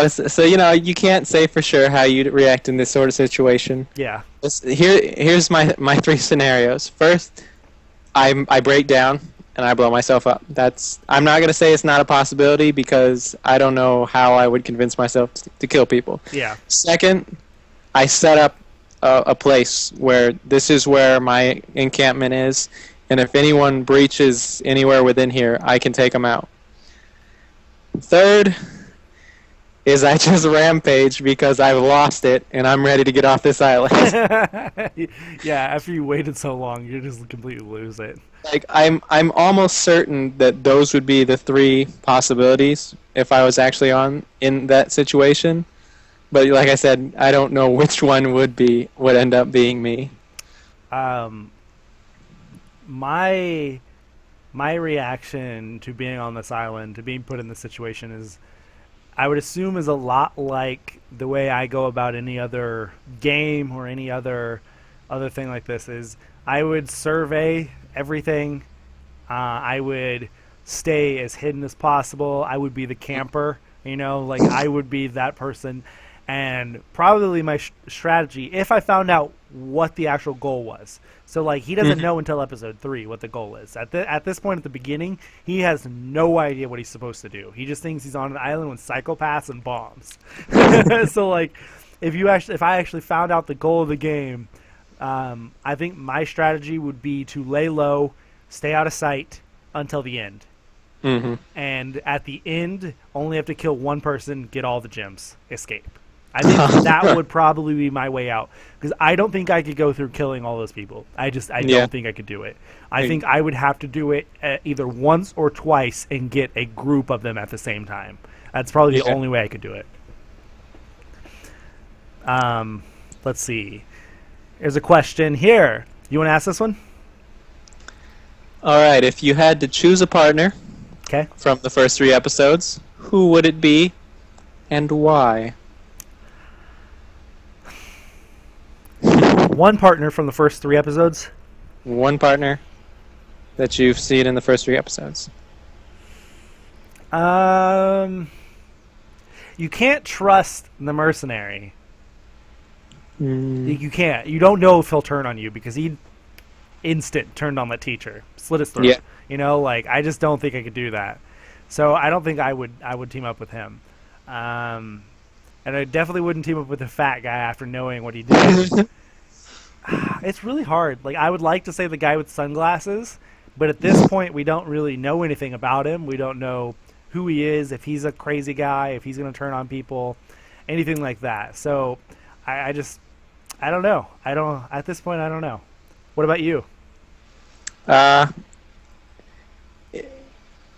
So, you know, you can't say for sure how you'd react in this sort of situation. Yeah. Here's my 3 scenarios. First, I break down and I blow myself up. I'm not going to say it's not a possibility because I don't know how I would convince myself to kill people. Yeah. Second, I set up a place where this is where my encampment is, and if anyone breaches anywhere within here, I can take them out. Third is I just rampage because I've lost it and I'm ready to get off this island. Yeah, after you waited so long, you just completely lose it. Like I'm almost certain that those would be the 3 possibilities if I was actually in that situation. But like I said, I don't know which one would end up being me. My reaction to being on this island, to being put in this situation is, I would assume, is a lot like the way I go about any other game or any other thing like this. Is I would survey everything. I would stay as hidden as possible. I would be the camper, you know, like I would be that person. And probably my strategy, if I found out what the actual goal was. So, like, he doesn't know until episode 3 what the goal is. At this point at the beginning, he has no idea what he's supposed to do. He just thinks he's on an island with psychopaths and bombs. So, like, if I actually found out the goal of the game, I think my strategy would be to lay low, stay out of sight until the end. Mm-hmm. And at the end, only have to kill one person, get all the gems, escape. I think that would probably be my way out, because I don't think I could go through killing all those people. I don't think I could do it. I think I would have to do it either once or twice and get a group of them at the same time. That's probably the only way I could do it. Let's see. There's a question here. You want to ask this one? All right. If you had to choose a partner from the first 3 episodes, who would it be and why? One partner from the first 3 episodes? One partner that you've seen in the first 3 episodes. You can't trust the mercenary. You can't. You don't know if he'll turn on you, because he instant turned on the teacher, slit his throat. Yeah. You know, like, I just don't think I could do that. So I don't think I would team up with him. And I definitely wouldn't team up with the fat guy after knowing what he did. It's really hard. Like, I would like to say the guy with sunglasses, but at this point we don't really know anything about him. We don't know who he is, if he's a crazy guy, if he's going to turn on people, anything like that. So I don't know. At this point, I don't know. What about you?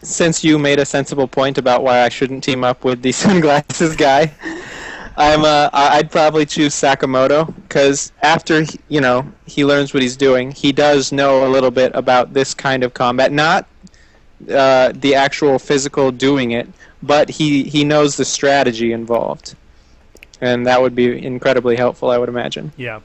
Since you made a sensible point about why I shouldn't team up with the sunglasses guy, I'd probably choose Sakamoto, because after he learns what he's doing, he does know a little bit about this kind of combat. Not the actual physical doing it, but he knows the strategy involved, and that would be incredibly helpful, I would imagine. Yeah,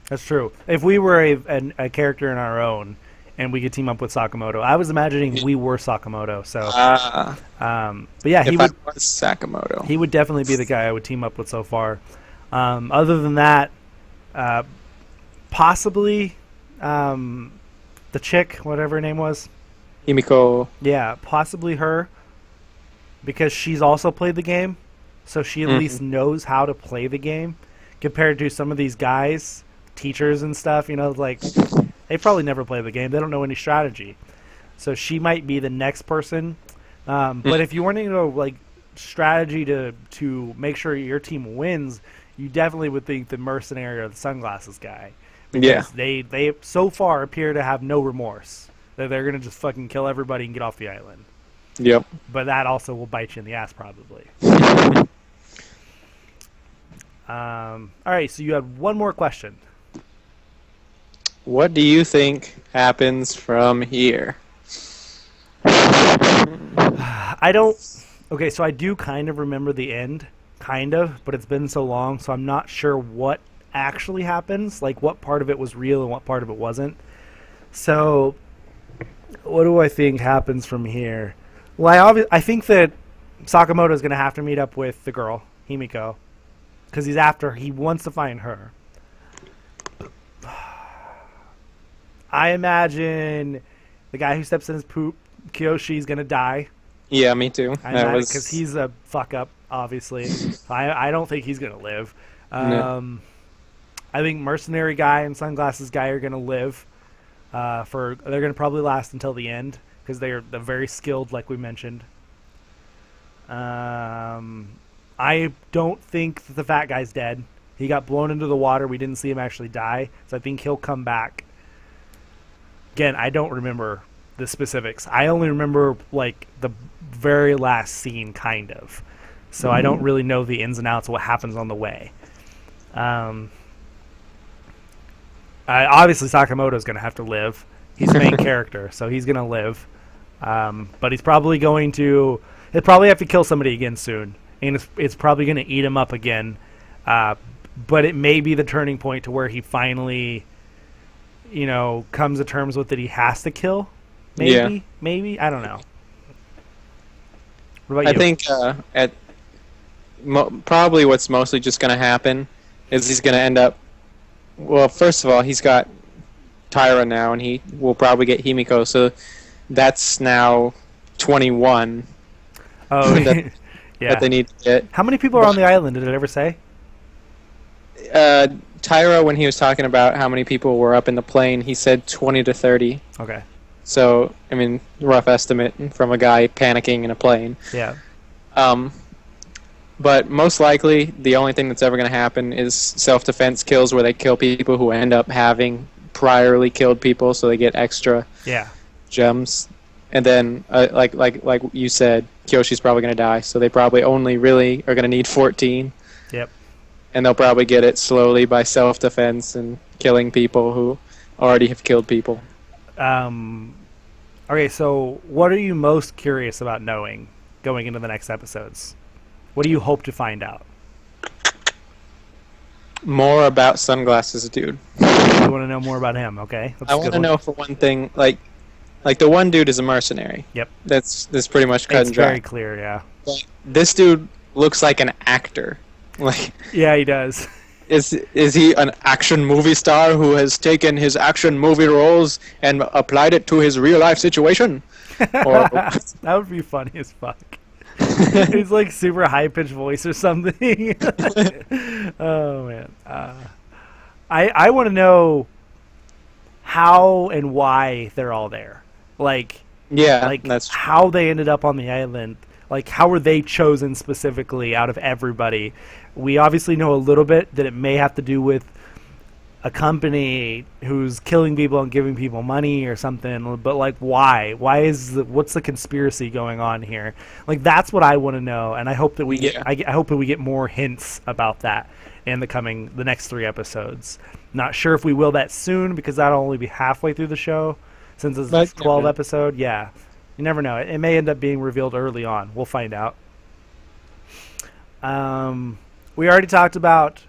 that's true. If we were a character in our own, and we could team up with Sakamoto, I was imagining we were Sakamoto. So, but yeah, I was Sakamoto, he would definitely be the guy I would team up with so far. Other than that, possibly the chick, whatever her name was, Himiko. Yeah, possibly her, because she's also played the game, so she at least knows how to play the game, compared to some of these guys, teachers and stuff. You know, like, they probably never play the game. They don't know any strategy. So she might be the next person. But if you want to know, like, strategy to make sure your team wins, you definitely would think the mercenary or the sunglasses guy. Because they so far appear to have no remorse. that they're going to just fucking kill everybody and get off the island. Yep. But that also will bite you in the ass, probably. All right, so you had one more question. What do you think happens from here? I don't... Okay, so I do kind of remember the end, kind of, but it's been so long, so I'm not sure what actually happens, like what part of it was real and what part of it wasn't. So, what do I think happens from here? Well, I think that Sakamoto is going to have to meet up with the girl, Himiko, because he wants to find her. I imagine the guy who steps in his poop, Kiyoshi, is going to die. Yeah, me too. Because he's a fuck up, obviously. I don't think he's going to live. No. I think mercenary guy and sunglasses guy are going to live. They're going to probably last until the end because they're very skilled, like we mentioned. I don't think that the fat guy's dead. He got blown into the water. We didn't see him actually die, so I think he'll come back. Again, I don't remember the specifics. I only remember like the very last scene, kind of. So I don't really know the ins and outs of what happens on the way. Obviously, Sakamoto's going to have to live. He's the main character, so he's going to live. But he's probably going to... He'll probably have to kill somebody again soon. And it's probably going to eat him up again. But it may be the turning point to where he finally, comes to terms with that he has to kill. Maybe? Yeah. Maybe? I don't know. What about you? I think probably what's mostly just going to happen is he's going to end up... Well, first of all, he's got Tyra now, and he will probably get Himiko, so that's now 21. Oh, yeah. That they need to get. How many people are on the island? Did it ever say? Tyra, when he was talking about how many people were up in the plane, he said 20 to 30. Okay. So, I mean, rough estimate from a guy panicking in a plane. Yeah. But most likely, the only thing that's ever going to happen is self-defense kills where they kill people who end up having priorly killed people, so they get extra gems. And then, like you said, Kyoshi's probably going to die, so they probably only really are going to need 14. Yep. And they'll probably get it slowly by self-defense and killing people who already have killed people. Okay, so what are you most curious about knowing going into the next episodes? What do you hope to find out? More about Sunglasses Dude. You want to know more about him, okay? I want to know, for one thing, like the one dude is a mercenary. Yep. That's pretty much cut and dry. It's very clear, yeah. Like, this dude looks like an actor. Like, yeah, he does. Is he an action movie star who has taken his action movie roles and applied it to his real life situation? Or... That would be funny as fuck. He's like super high pitched voice or something. Oh man, I want to know how and why they're all there. Like that's true. How they ended up on the island. Like, how were they chosen specifically out of everybody? We obviously know a little bit that it may have to do with a company who's killing people and giving people money or something, but like why what's the conspiracy going on here? Like, that's what I want to know, and I hope that we get I hope that we get more hints about that in the next 3 episodes. Not sure if we will that soon, because that'll only be halfway through the show since it's a 12 episode. You never know, it may end up being revealed early on. We'll find out. We already talked about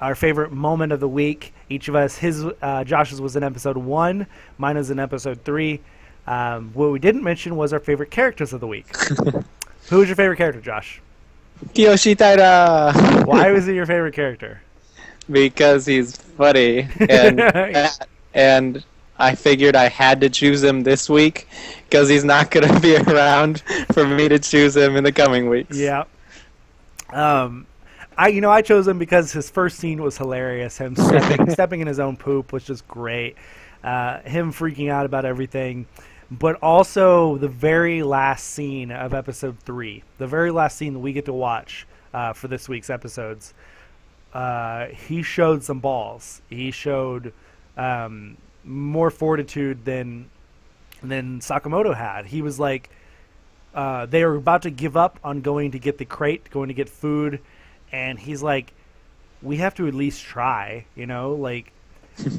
our favorite moment of the week. Each of us, Josh's was in episode 1, mine is in episode 3. What we didn't mention was our favorite characters of the week. Who was your favorite character, Josh? Kiyoshi Taira. Why was he your favorite character? Because he's funny, and I figured I had to choose him this week because he's not going to be around for me to choose him in the coming weeks. Yeah. I chose him because his first scene was hilarious. Him stepping in his own poop was just great. Him freaking out about everything. But also the very last scene of episode 3, the very last scene that we get to watch for this week's episodes, he showed some balls. He showed more fortitude than than Sakamoto had. He was like, they were about to give up on going to get the crate, going to get food, and he's like, we have to at least try, you know, like,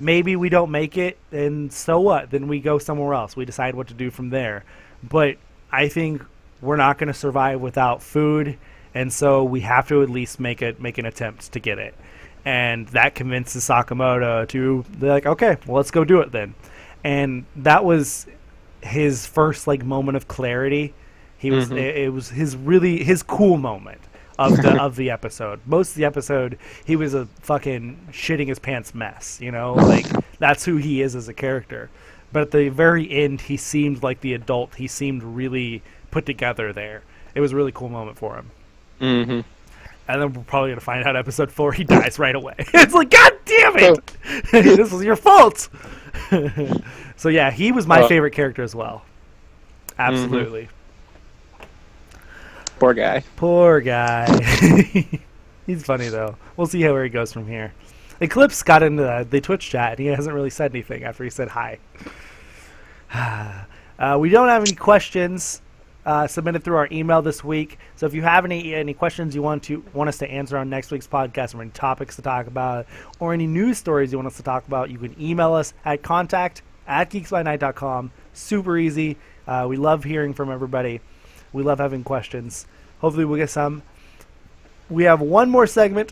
maybe we don't make it, and so what? Then we go somewhere else. We decide what to do from there. But I think we're not going to survive without food, and so we have to at least make an attempt to get it. And that convinces Sakamoto to be like, okay, well, let's go do it then. And that was his first like moment of clarity. He was it was his cool moment of the episode. Most of the episode, he was a fucking shitting his pants mess, you know, like that's who he is as a character. But at the very end, he seemed like the adult. He seemed really put together there. It was a really cool moment for him. Mm-hmm. And then we're probably going to find out episode 4, he dies right away. It's like, God damn it! This was your fault! So yeah, he was my favorite character as well. Absolutely. Poor guy. Poor guy. He's funny, though. We'll see where he goes from here. Eclipse got into the Twitch chat, and he hasn't really said anything after he said hi. We don't have any questions submitted through our email this week. So if you have any questions you want us to answer on next week's podcast, or any topics to talk about, or any news stories you want us to talk about, you can email us at contact@geeksbynight.com. Super easy. We love hearing from everybody. We love having questions. Hopefully we'll get some. We have one more segment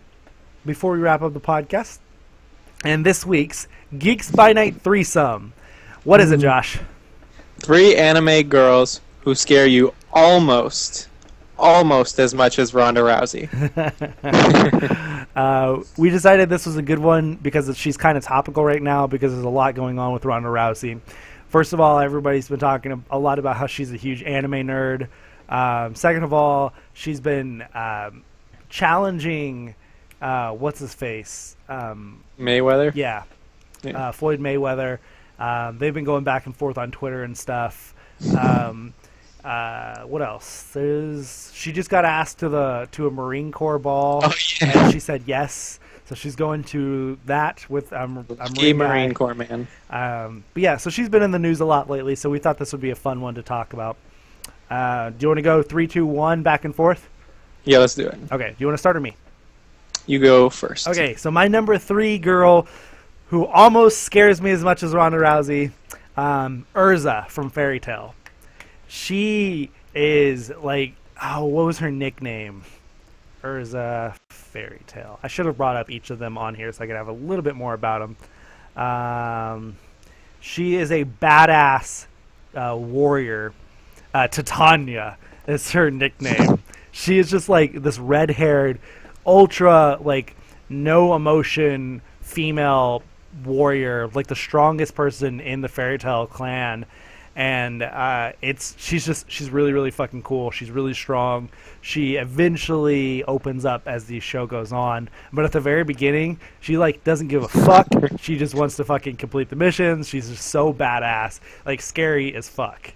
before we wrap up the podcast. And this week's Geeks by Night threesome. What is it, Josh? 3 anime girls who scare you almost as much as Ronda Rousey. We decided this was a good one because she's kind of topical right now because there's a lot going on with Ronda Rousey. First of all, everybody's been talking a lot about how she's a huge anime nerd. Second of all, she's been challenging what's his face? Mayweather? Yeah. Floyd Mayweather. They've been going back and forth on Twitter and stuff. What else? She just got asked to a Marine Corps ball, and she said yes. So she's going to that with a Marine Corps man. But yeah, so she's been in the news a lot lately. So we thought this would be a fun one to talk about. Do you want to go 3, 2, 1 back and forth? Yeah, let's do it. Okay. Do you want to start or me? You go first. Okay. So my number 3 girl, who almost scares me as much as Ronda Rousey, Urza from Fairy Tail. She is like, what was her nickname? Urza Fairy Tail. I should have brought up each of them on here so I could have a little bit more about them. She is a badass warrior. Titania is her nickname. She is just like this red-haired, ultra like no emotion female warrior, like the strongest person in the Fairy Tail clan. And she's really, really fucking cool. She's really strong. She eventually opens up as the show goes on. But at the very beginning, she like doesn't give a fuck. She just wants to fucking complete the missions. She's just so badass. Like scary as fuck.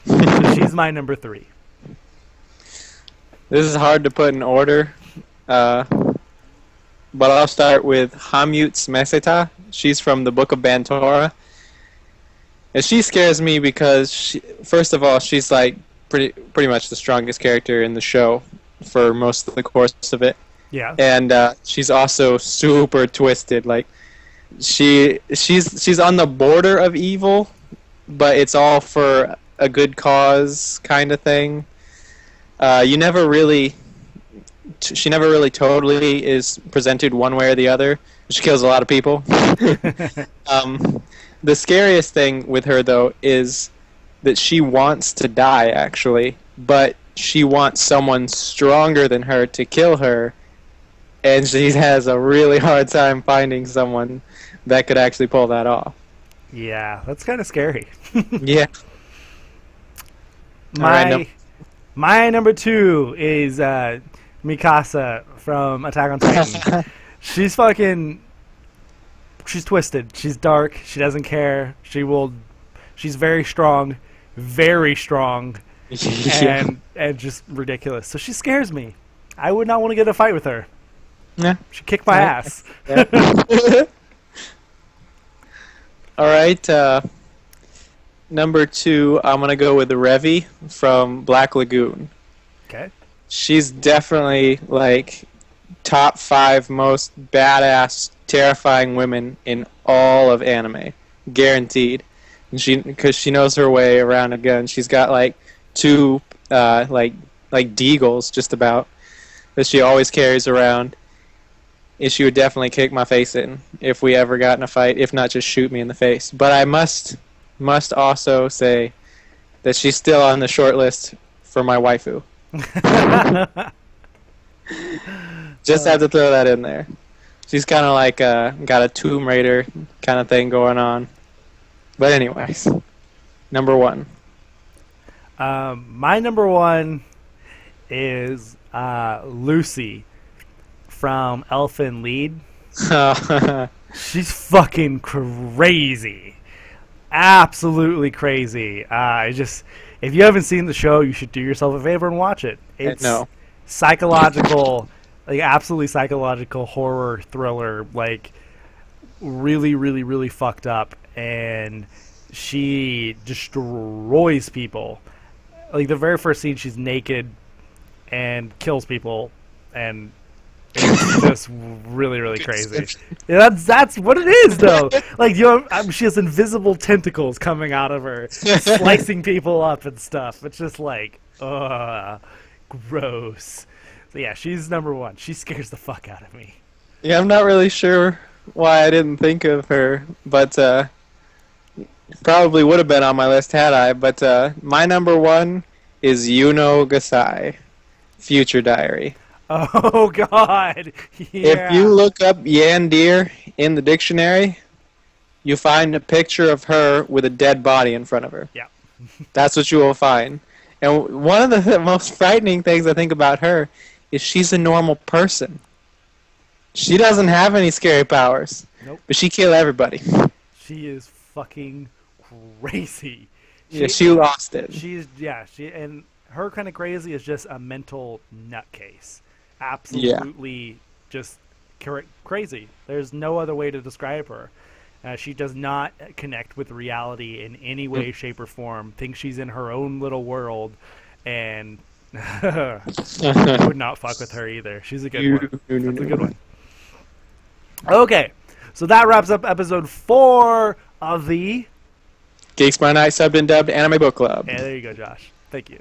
So she's my number 3. This is hard to put in order. But I'll start with Hamut Meseta. She's from the Book of Bantora. And she scares me because, first of all, she's like pretty much the strongest character in the show for most of the course of it. Yeah. And she's also super twisted. Like she's on the border of evil, but it's all for a good cause kind of thing. She never really totally is presented one way or the other. She kills a lot of people. The scariest thing with her, though, is that she wants to die, actually, but she wants someone stronger than her to kill her, and she has a really hard time finding someone that could actually pull that off. Yeah, that's kind of scary. Yeah. My number 2 is Mikasa from Attack on Titan. She's twisted. She's dark. She doesn't care. She's very strong, and just ridiculous. So she scares me. I would not want to get in a fight with her. Yeah. She kicked my ass. Yeah. All right. Number 2, I'm going to go with Revi from Black Lagoon. Okay. She's definitely, like, top 5 most badass, terrifying women in all of anime. Guaranteed. And because she knows her way around a gun. She's got, like, 2, like deagles, just about, that she always carries around. And she would definitely kick my face in if we ever got in a fight, if not just shoot me in the face. But I must also say that she's still on the short list for my waifu. Just have to throw that in there. She's kind of like got a Tomb Raider kind of thing going on. But anyways, number 1. My number 1 is Lucy from Elfin Lied. She's fucking crazy. Absolutely crazy. If you haven't seen the show, you should do yourself a favor and watch it. It's psychological, like absolutely psychological horror thriller, like really, really, really fucked up, and she destroys people. Like the very first scene, she's naked and kills people, and it's just really, really crazy. Yeah, that's what it is, though. Like she has invisible tentacles coming out of her, slicing people up and stuff. It's just like, gross. So yeah, she's number 1. She scares the fuck out of me. Yeah, I'm not really sure why I didn't think of her, but probably would have been on my list had I. But my number 1 is Yuno Gasai, Future Diary. Oh God! Yeah. If you look up Yandir in the dictionary, you find a picture of her with a dead body in front of her. Yeah. That's what you will find. And one of the most frightening things I think about her is she's a normal person. She doesn't have any scary powers. Nope. But she killed everybody. She is fucking crazy. She lost it. And her kind of crazy is just a mental nutcase. Absolutely just crazy. There's no other way to describe her. She does not connect with reality in any way, shape, or form. Thinks she's in her own little world, and I would not fuck with her either. She's a good one. That's a good one. Okay, so that wraps up episode 4 of the Geeks by Night Subbed and Dubbed Anime Book Club. Yeah, there you go, Josh. Thank you.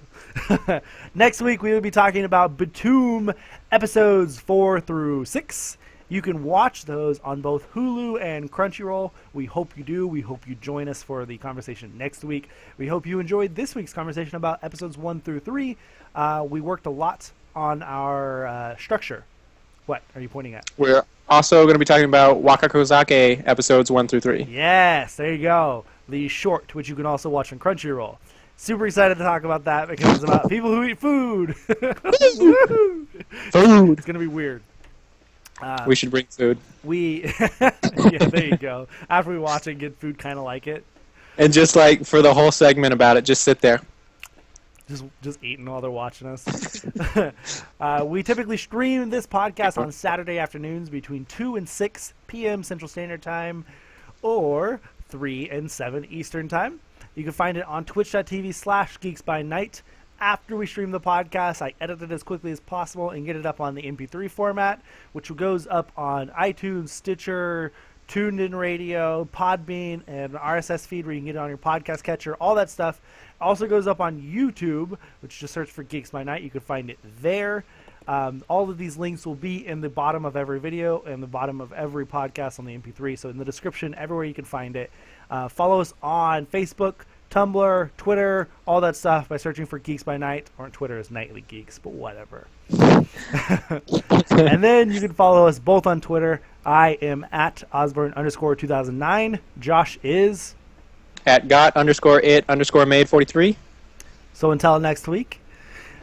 Next week, we will be talking about Btooom episodes 4 through 6. You can watch those on both Hulu and Crunchyroll. We hope you do. We hope you join us for the conversation next week. We hope you enjoyed this week's conversation about episodes 1 through 3. We worked a lot on our structure. What are you pointing at? We're also going to be talking about Wakakozake episodes 1 through 3. Yes, there you go. The short, which you can also watch on Crunchyroll. Super excited to talk about that because it's about people who eat food. Food. It's going to be weird. We should bring food. Yeah, there you go. After we watch it, get food kind of like it. And just like for the whole segment about it, just sit there. Just eating while they're watching us. We typically stream this podcast on Saturday afternoons between 2 and 6 p.m. Central Standard Time or 3 and 7 Eastern Time. You can find it on twitch.tv/geeksbynight. After we stream the podcast, I edit it as quickly as possible and get it up on the MP3 format, which goes up on iTunes, Stitcher, Tuned In Radio, Podbean, and RSS feed where you can get it on your podcast catcher, all that stuff. Also goes up on YouTube, which just search for Geeks by Night. You can find it there. All of these links will be in the bottom of every video and the bottom of every podcast on the MP3. So in the description, everywhere you can find it. Follow us on Facebook, Tumblr, Twitter, all that stuff by searching for Geeks by Night, or on Twitter is Nightly Geeks, but whatever. And then you can follow us both on Twitter. I am at Osborne_2009. Josh is at got_it_made43. So until next week,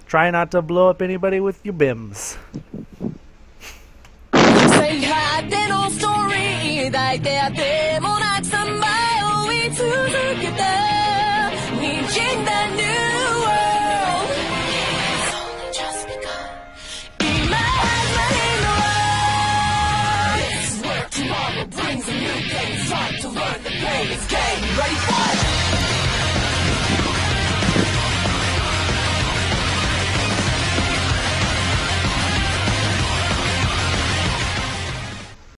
try not to blow up anybody with your bims. Say hi, then all story. 抱いてあてもなくさまよい続けた。にじんだ new world. It's only just begun. 今始まりの It's work tomorrow brings a new day. It's time to learn the pain. It's game. Ready for it?